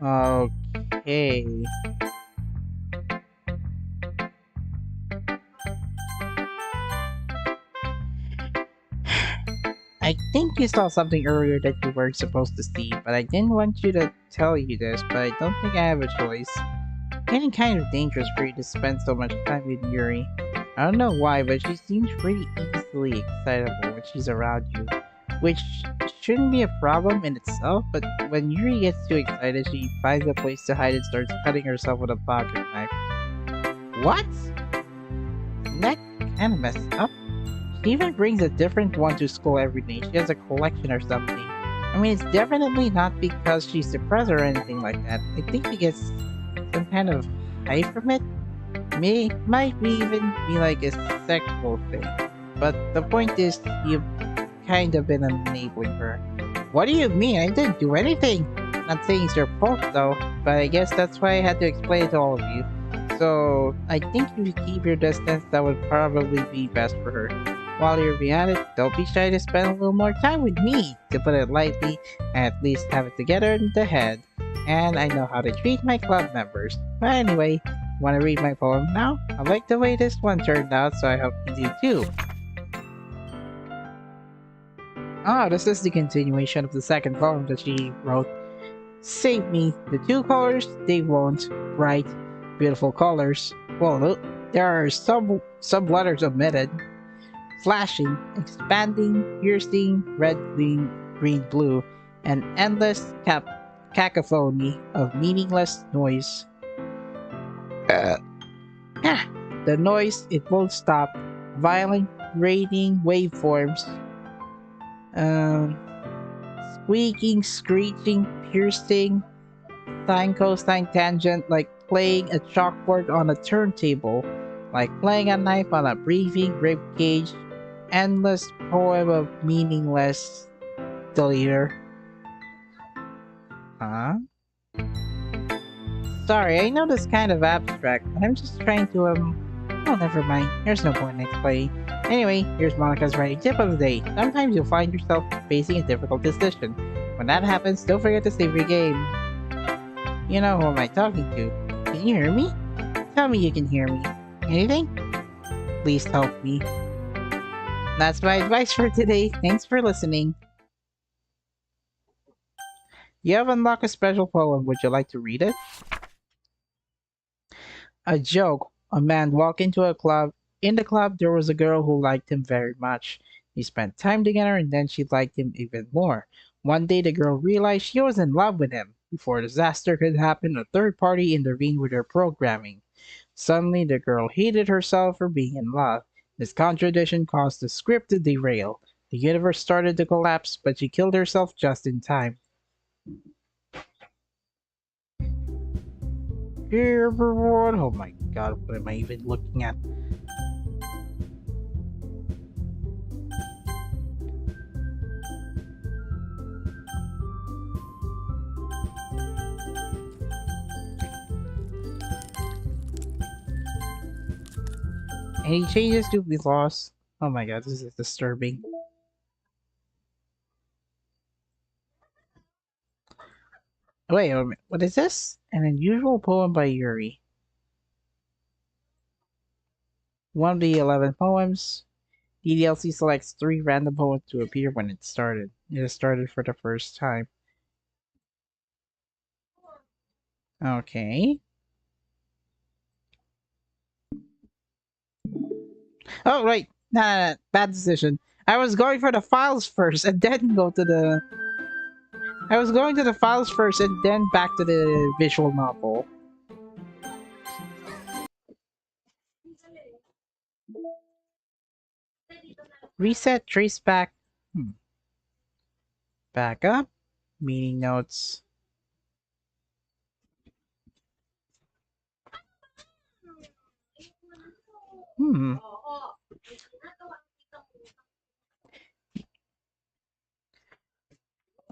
[SPEAKER 1] Okay. I think you saw something earlier that you weren't supposed to see, but I didn't want you to tell you this, but I don't think I have a choice. Getting kind of dangerous for you to spend so much time with Yuri. I don't know why, but she seems pretty easily excitable when she's around you, which shouldn't be a problem in itself, but when Yuri gets too excited, she finds a place to hide and starts cutting herself with a pocket knife. What? Isn't that kind of messed up? She even brings a different one to school every day. She has a collection or something. I mean, it's definitely not because she's depressed or anything like that. I think she gets some kind of high from it. Might be even be like a sexual thing. But the point is, you've kind of been enabling her. What do you mean? I didn't do anything. Not saying it's your fault though, but I guess that's why I had to explain it to all of you. So, I think if you keep your distance, that would probably be best for her. While you're at it, don't be shy to spend a little more time with me, to put it lightly, and at least have it together in the head. And I know how to treat my club members. But anyway, wanna read my poem now? I like the way this one turned out, so I hope you do too. Ah, this is the continuation of the second poem that she wrote. Save me, the two colors, they won't. Bright, beautiful colors. Well, there are some letters omitted. Flashing, expanding, piercing, red, green, blue, an endless cacophony of meaningless noise. The noise, it won't stop. Violent, grating waveforms. Squeaking, screeching, piercing, sine, cosine, tangent, like playing a chalkboard on a turntable, like playing a knife on a breathing ribcage. Endless poem of meaningless deleter. Huh? Sorry, I know this kind of abstract, but I'm just trying to, oh, never mind. There's no point in explaining. Anyway, here's Monica's writing tip of the day. Sometimes you'll find yourself facing a difficult decision. When that happens, don't forget to save your game. You know who am I talking to? Can you hear me? Tell me you can hear me. Anything? Please help me. That's my advice for today. Thanks for listening. You have unlocked a special poem. Would you like to read it? A joke. A man walked into a club. In the club, there was a girl who liked him very much. They spent time together and then she liked him even more. One day, the girl realized she was in love with him. Before disaster could happen, a third party intervened with her programming. Suddenly, the girl hated herself for being in love. This contradiction caused the script to derail. The universe started to collapse, but she killed herself just in time. Here, everyone! Oh my god, what am I even looking at? Any changes to be lost? Oh my god, this is disturbing. Wait a minute, what is this? An unusual poem by Yuri. One of the 11 poems. DDLC selects 3 random poems to appear when it started. It has started for the first time. Okay. Oh, right. Nah, bad decision. I was going for the files first and then go to the... I was going to the files first and then back to the visual novel. Reset, trace back. Back up. Meaning notes.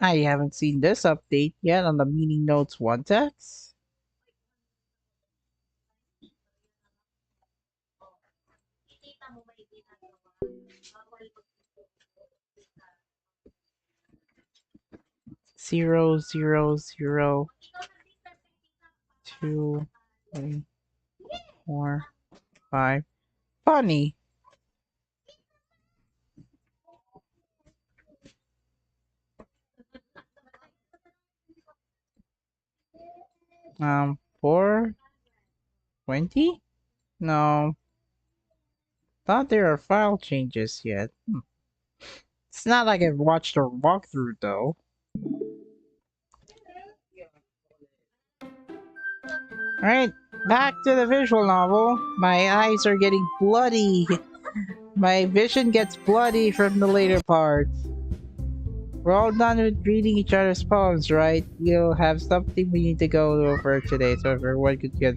[SPEAKER 1] I haven't seen this update yet on the meeting notes one text. Zero, zero, zero, 2, 3, 4, 5. Funny. 420? No. Thought there are file changes yet. It's not like I've watched a walkthrough though. Alright, back to the visual novel. My eyes are getting bloody. My vision gets bloody from the later parts. We're all done with reading each other's poems, right? We'll have something we need to go over today, so everyone could get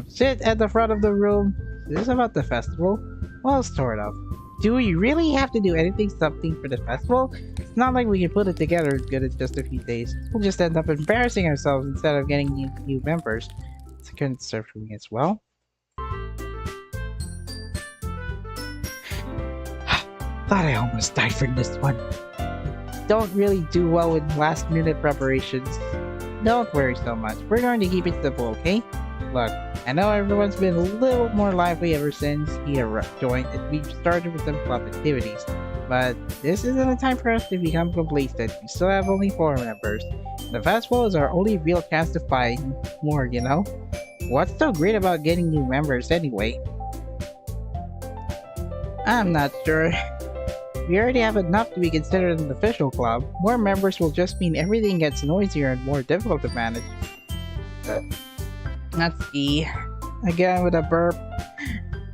[SPEAKER 1] sit at the front of the room. Is this about the festival? Well, sort of. Do we really have to do something for the festival? It's not like we can put it together good in just a few days. We'll just end up embarrassing ourselves instead of getting new members. It's a concern for me as well. Thought I almost died from this one. Don't really do well with last minute preparations. Don't worry so much. We're going to keep it simple, okay? Look, I know everyone's been a little more lively ever since he joined and we've started with some club activities. But this isn't a time for us to become complacent. We still have only 4 members. The festival is our only real chance to find more, you know? What's so great about getting new members anyway? I'm not sure. We already have enough to be considered an official club. More members will just mean everything gets noisier and more difficult to manage. Let's see. Again with a burp.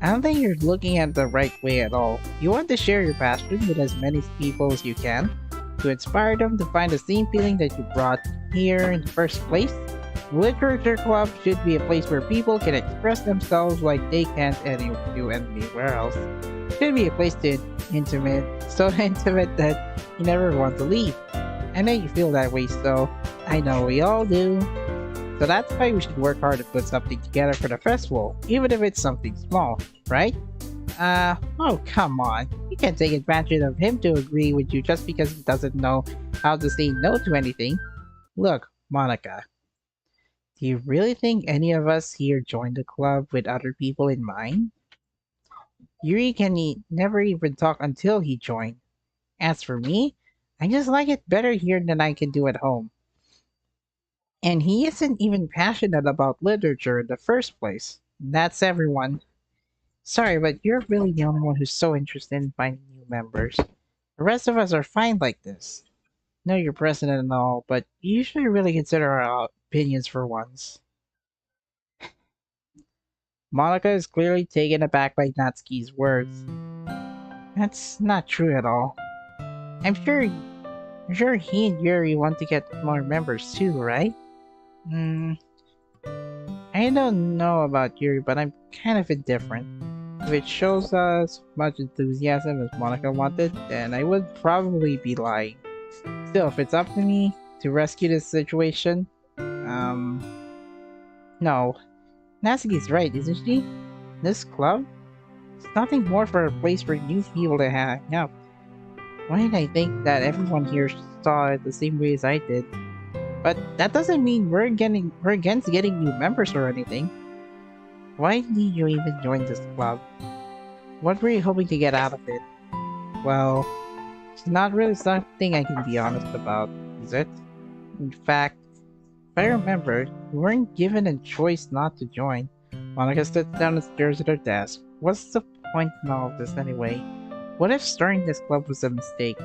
[SPEAKER 1] I don't think you're looking at the right way at all. You want to share your passion with as many people as you can, to inspire them to find the same feeling that you brought here in the first place. Literature Club should be a place where people can express themselves like they can't do anywhere else. It should be a place so intimate that you never want to leave. I know you feel that way, so I know we all do. So that's why we should work hard to put something together for the festival, even if it's something small, right? Oh come on. You can't take advantage of him to agree with you just because he doesn't know how to say no to anything. Look, Monica. Do you really think any of us here joined the club with other people in mind? Yuri never even talk until he joined. As for me, I just like it better here than I can do at home. And he isn't even passionate about literature in the first place. That's everyone. Sorry, but you're really the only one who's so interested in finding new members. The rest of us are fine like this. Know you're president and all, but you should really consider our opinions for once. Monica is clearly taken aback by Natsuki's words. That's not true at all. I'm sure he and Yuri want to get more members too, right? I don't know about Yuri, but I'm kind of indifferent. If it shows us much enthusiasm as Monica wanted, then I would probably be lying. Still, if it's up to me to rescue this situation, no. Natsuki's right, isn't she? This club? It's nothing more for a place for new people to hang out. Why did I think that everyone here saw it the same way as I did? But that doesn't mean we're against getting new members or anything. Why did you even join this club? What were you hoping to get out of it? Well, it's not really something I can be honest about, is it? In fact, if I remember, you weren't given a choice not to join. Monica sits down and stares at her desk. What's the point in all of this anyway? What if starting this club was a mistake?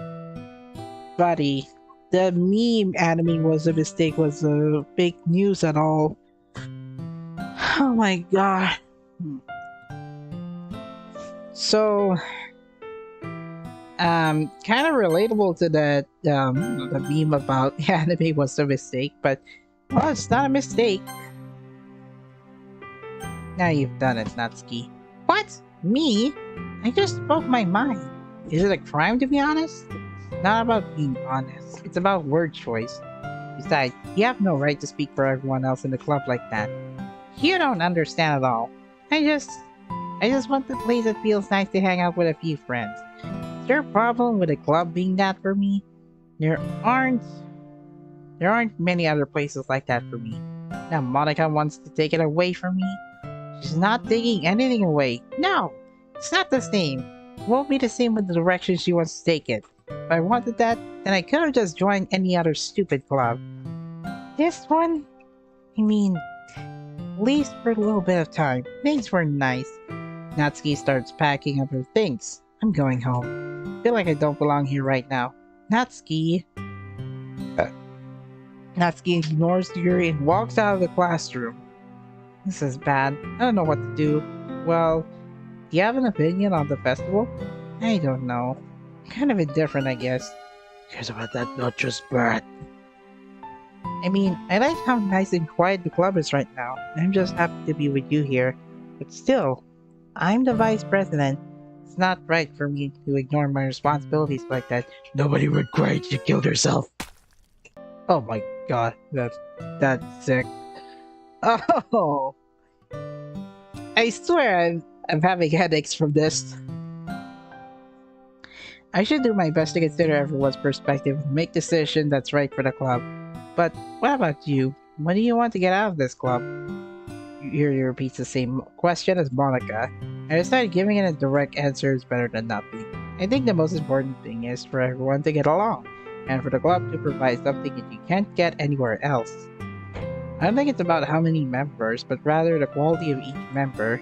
[SPEAKER 1] Buddy, the meme anime was a mistake, was fake news at all. Oh my god. So, kind of relatable to that, the meme about the anime was a mistake, but, well, it's not a mistake. Now you've done it, Natsuki. What? Me? I just spoke my mind. Is it a crime to be honest? It's not about being honest. It's about word choice. Besides, you have no right to speak for everyone else in the club like that. You don't understand at all. I just want a place that feels nice to hang out with a few friends. Is there a problem with a club being that for me? There aren't there aren't many other places like that for me. Now Monica wants to take it away from me. She's not taking anything away. No! It's not the same. It won't be the same with the direction she wants to take it. If I wanted that, then I could have just joined any other stupid club. This one? I mean, at least for a little bit of time. Things were nice. Natsuki starts packing up her things. I'm going home. I feel like I don't belong here right now. Natsuki. Natsuki ignores Yuri and walks out of the classroom. This is bad. I don't know what to do. Well, do you have an opinion on the festival? I don't know. Kind of indifferent, I guess. Cares about that not just bad. I mean, I like how nice and quiet the club is right now. I'm just happy to be with you here. But still, I'm the vice president. It's not right for me to ignore my responsibilities like that. Nobody would cry she killed herself. Oh my god, that's sick. Oh, I swear I'm having headaches from this. I should do my best to consider everyone's perspective and make decision that's right for the club. But what about you? What do you want to get out of this club? Yuri repeats the same question as Monica. I decided giving it a direct answer is better than nothing. I think the most important thing is for everyone to get along, and for the club to provide something that you can't get anywhere else. I don't think it's about how many members, but rather the quality of each member.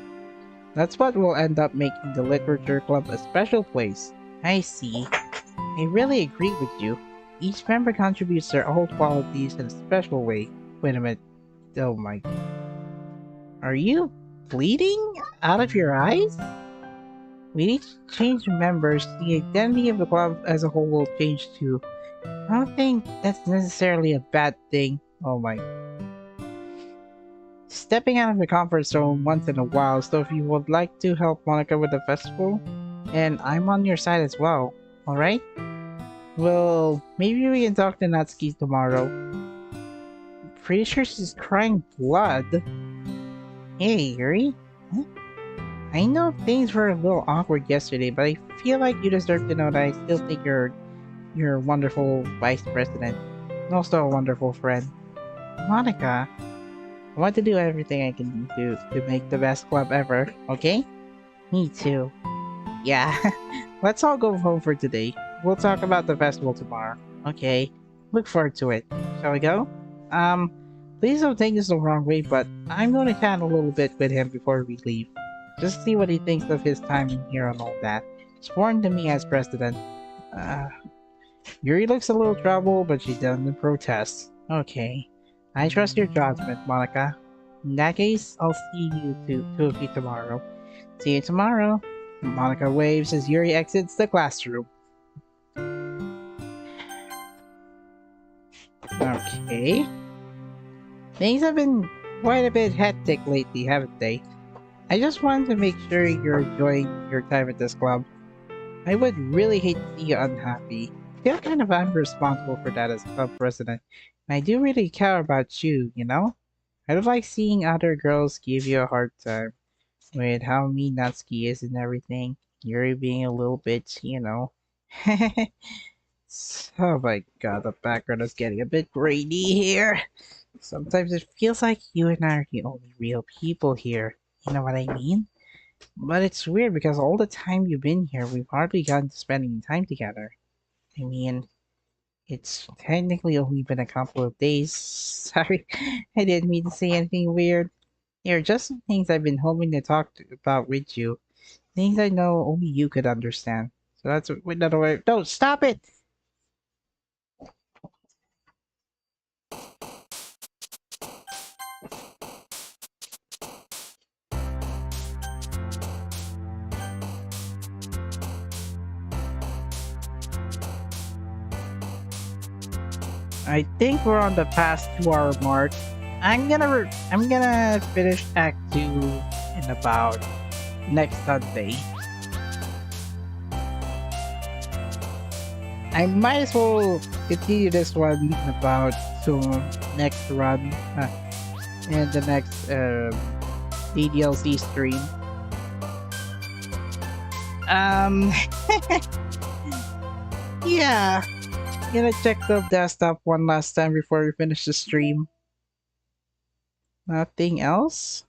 [SPEAKER 1] That's what will end up making the literature club a special place. I see. I really agree with you. Each member contributes their own qualities in a special way. Wait a minute. Oh my... Are you bleeding out of your eyes? We need to change members. The identity of the club as a whole will change too. I don't think that's necessarily a bad thing. Oh my... Stepping out of the comfort zone once in a while, so if you would like to help Monica with the festival, and I'm on your side as well, alright? Well, maybe we can talk to Natsuki tomorrow. Pretty sure she's crying blood. Hey, Yuri? Huh? I know things were a little awkward yesterday, but I feel like you deserve to know that I still think you're a wonderful vice president, and also a wonderful friend. Monica, I want to do everything I can do to make the best club ever, okay? Me too. Yeah, let's all go home for today. We'll talk about the festival tomorrow. Okay, look forward to it. Shall we go? Please don't take this the wrong way, but I'm going to chat a little bit with him before we leave. Just see what he thinks of his time in here and all that. Sworn to me as president. Yuri looks a little troubled, but she doesn't protest. Okay. I trust your judgment, Monica. In that case, I'll see you two of you tomorrow. See you tomorrow. Monica waves as Yuri exits the classroom. Okay. Things have been quite a bit hectic lately, haven't they? I just wanted to make sure you're enjoying your time at this club. I would really hate to see you unhappy. I feel kind of responsible for that as club president. And I do really care about you, you know? I don't like seeing other girls give you a hard time. With how mean Natsuki is and everything. Yuri being a little bit, you know. Oh my god, the background is getting a bit grainy here. Sometimes it feels like you and I are the only real people here. You know what I mean? But it's weird because all the time you've been here, we've hardly gotten to spend any time together. I mean, it's technically only been a couple of days. Sorry, I didn't mean to say anything weird. Here are just some things I've been hoping to about with you. Things I know only you could understand. So that's another way. Don't stop it! I think we're on the past 2 hour mark. I'm gonna finish Act 2 in about next Sunday. I might as well continue this one about next run and the next DDLC stream. Yeah, gonna check the desktop one last time before we finish the stream. Nothing else?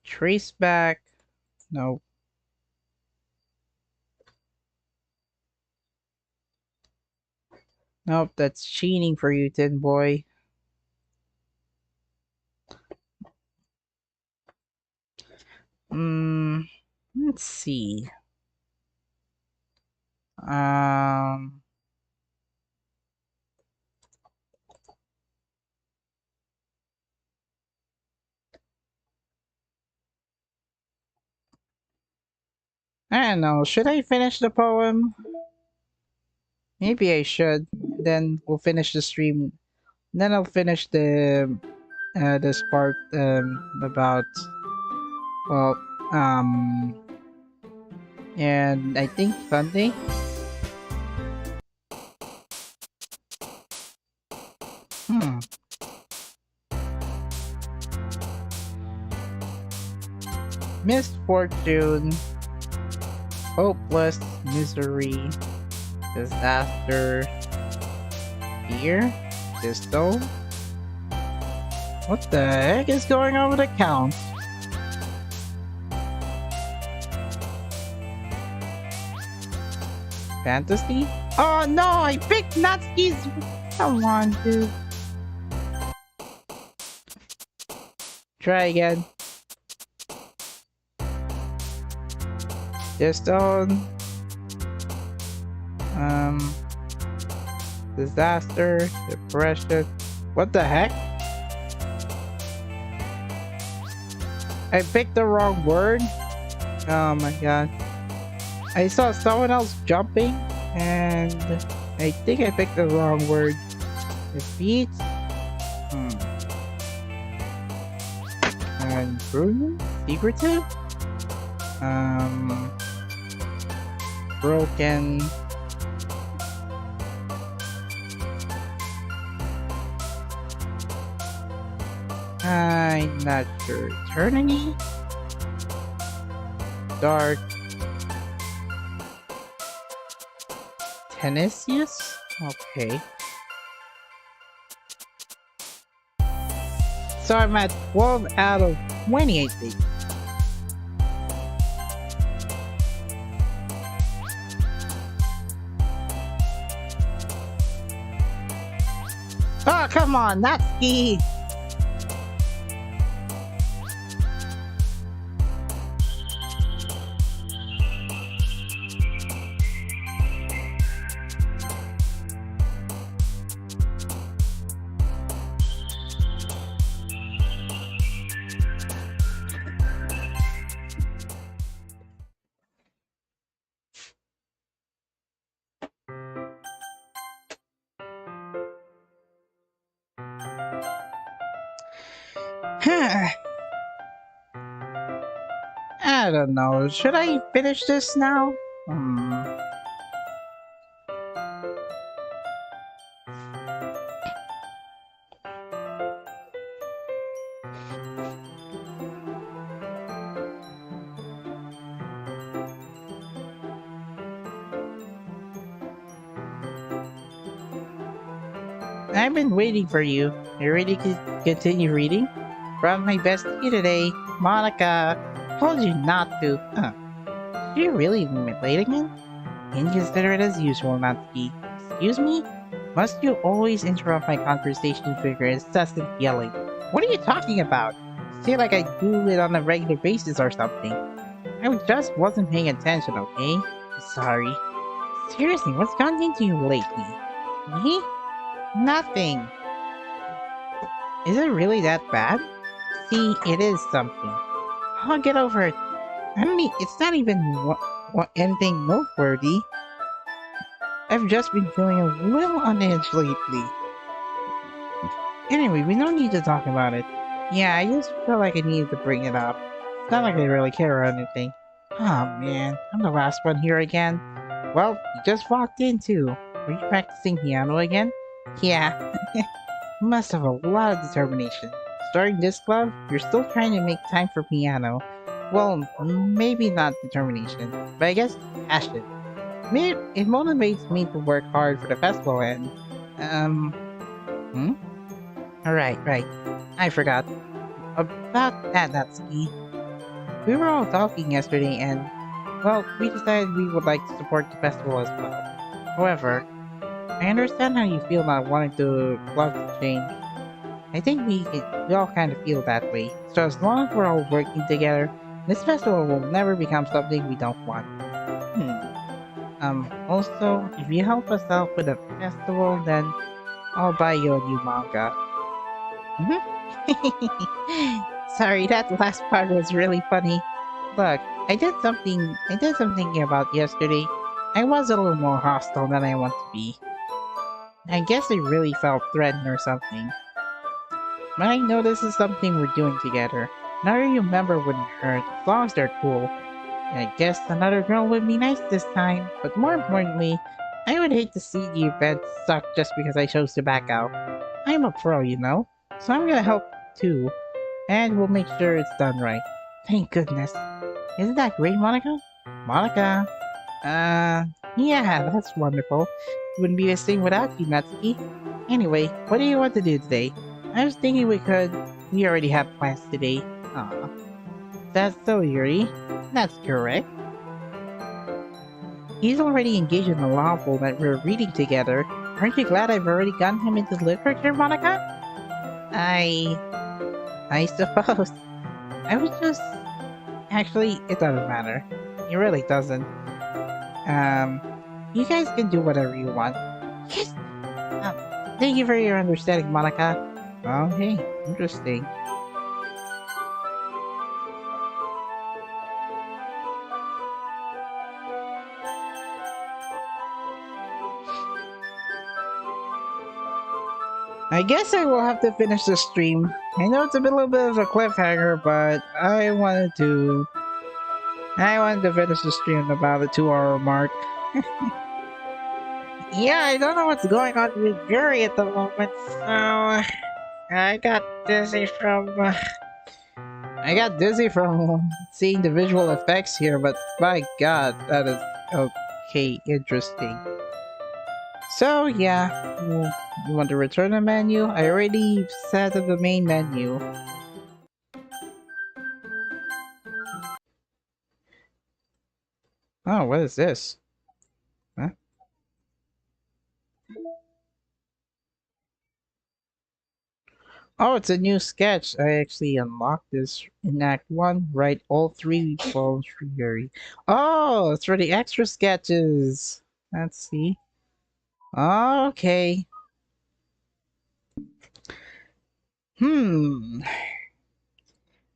[SPEAKER 1] Trace back. No. Nope, that's cheating for you, TinBoy. Let's see. I don't know. Should I finish the poem? Maybe I should. Then we'll finish the stream. Then I'll finish this part about, well, and I think Sunday. Misfortune, hopeless, misery, disaster, fear, distal. What the heck is going on with the count? Fantasy? Oh no, I picked Natsuki's. Come on, dude. Try again. Stone. Disaster, depression. What the heck? I picked the wrong word. Oh my god. I saw someone else jumping and I think I picked the wrong word. Defeat. And prudent? Secretive? Broken. I'm not sure. Eternity? Dark. Tenesius? Okay. So I'm at 12 out of 28 days. Oh, come on, Natsuki! I don't know. Should I finish this now? I've been waiting for you. You ready to continue reading? From my bestie today, Monica. Told you not to. Are you really late again? Inconsiderate as usual, Natsuki. Excuse me? Must you always interrupt my conversations with your incessant yelling? What are you talking about? Say like I do it on a regular basis or something. I just wasn't paying attention, okay? Sorry. Seriously, what's gotten into you lately? Me? Nothing. Is it really that bad? See, it is something. I'll get over it. I mean, it's not even anything noteworthy. I've just been feeling a little unhinged lately. Anyway, we don't need to talk about it. Yeah, I just felt like I needed to bring it up. It's not like I really care or anything. Oh man, I'm the last one here again. Well, you just walked in too. Are you practicing piano again? Yeah, you must have a lot of determination. Starting this club, you're still trying to make time for piano. Well, maybe not determination, but I guess passion. It motivates me to work hard for the festival and, um, hmm? Right. I forgot. About that, Natsuki. We were all talking yesterday and, well, we decided we would like to support the festival as well. However, I understand how you feel not wanting to club to change. I think we all kind of feel that way. So as long as we're all working together, this festival will never become something we don't want. Also, if you help us out with the festival, then I'll buy you a new manga. Mhm. Sorry, that last part was really funny. Look, I did some thinking about yesterday. I was a little more hostile than I want to be. I guess I really felt threatened or something. But I know this is something we're doing together. Another new member wouldn't hurt, as long as they're cool. And I guess another girl would be nice this time, but more importantly, I would hate to see the event suck just because I chose to back out. I'm a pro, you know? So I'm gonna help too, and we'll make sure it's done right. Thank goodness. Isn't that great, Monica? Monica? Yeah, that's wonderful. Wouldn't be the same without you, Natsuki. Anyway, what do you want to do today? I was thinking we already have plans today. Aw. That's so, Yuri. That's correct. He's already engaged in a novel that we're reading together. Aren't you glad I've already gotten him into literature, Monica? I suppose. I was just... Actually, it doesn't matter. It really doesn't. You guys can do whatever you want. Yes! Thank you for your understanding, Monica. Oh, hey, interesting. I guess I will have to finish the stream. I know it's a little bit of a cliffhanger, but I wanted to finish the stream about the 2 hour mark. Yeah, I don't know what's going on with Yuri at the moment, so I got dizzy from seeing the visual effects here, but my god, that is okay, interesting. So yeah, you want to return the menu? I already set up the main menu. Oh, what is this? Huh? Oh, it's a new sketch. I actually unlocked this in Act 1. Write all 3 poems for Yuri. Oh, it's for the extra sketches. Let's see. Okay. Hmm.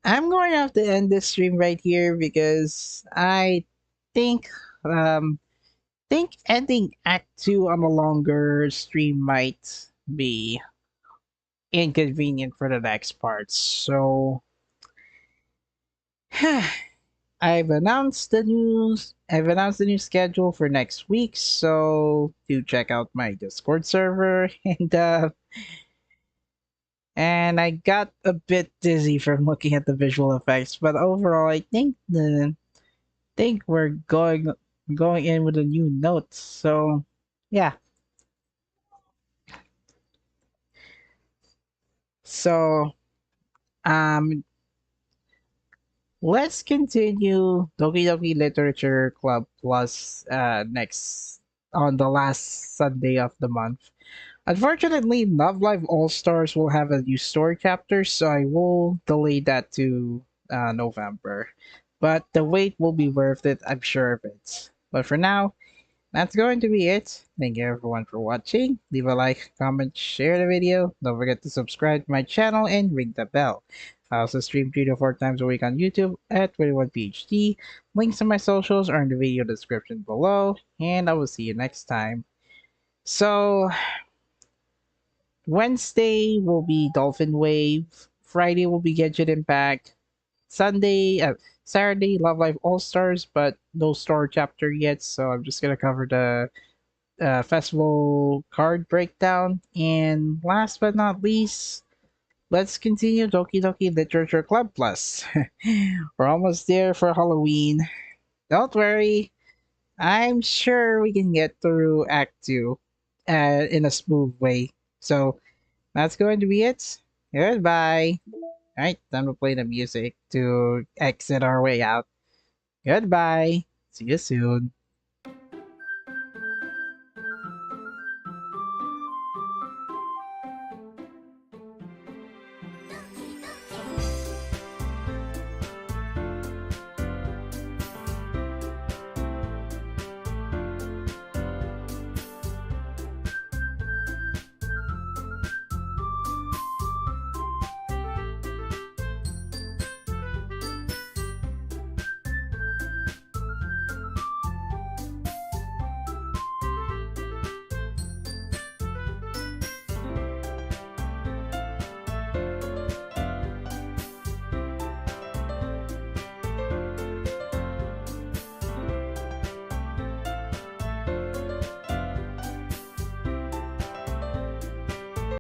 [SPEAKER 1] I'm going to have to end this stream right here because I think um think ending Act 2 on a longer stream might be inconvenient for the next part. So I've announced the new schedule for next week, so do check out my Discord server and I got a bit dizzy from looking at the visual effects, but overall I think we're going in with a new note. So yeah. So um let's continue Doki Doki Literature Club Plus next on the last Sunday of the month. Unfortunately, Love Live All Stars will have a new story chapter, so I will delay that to November. But the wait will be worth it, I'm sure of it. But for now, that's going to be it. Thank you everyone for watching. Leave a like, comment, share the video. Don't forget to subscribe to my channel and ring the bell. I also stream 3 to 4 times a week on YouTube at 21PhD. Links to my socials are in the video description below, and I will see you next time. So Wednesday will be Dolphin Wave. Friday will be Gadget Impact. Saturday, Love Live All Stars, but no store chapter yet. So I'm just gonna cover the festival card breakdown. And last but not least, let's continue Doki Doki Literature Club Plus. We're almost there for Halloween. Don't worry, I'm sure we can get through Act 2 in a smooth way. So that's going to be it. Goodbye. Alright, time to play the music to exit our way out. Goodbye. See you soon.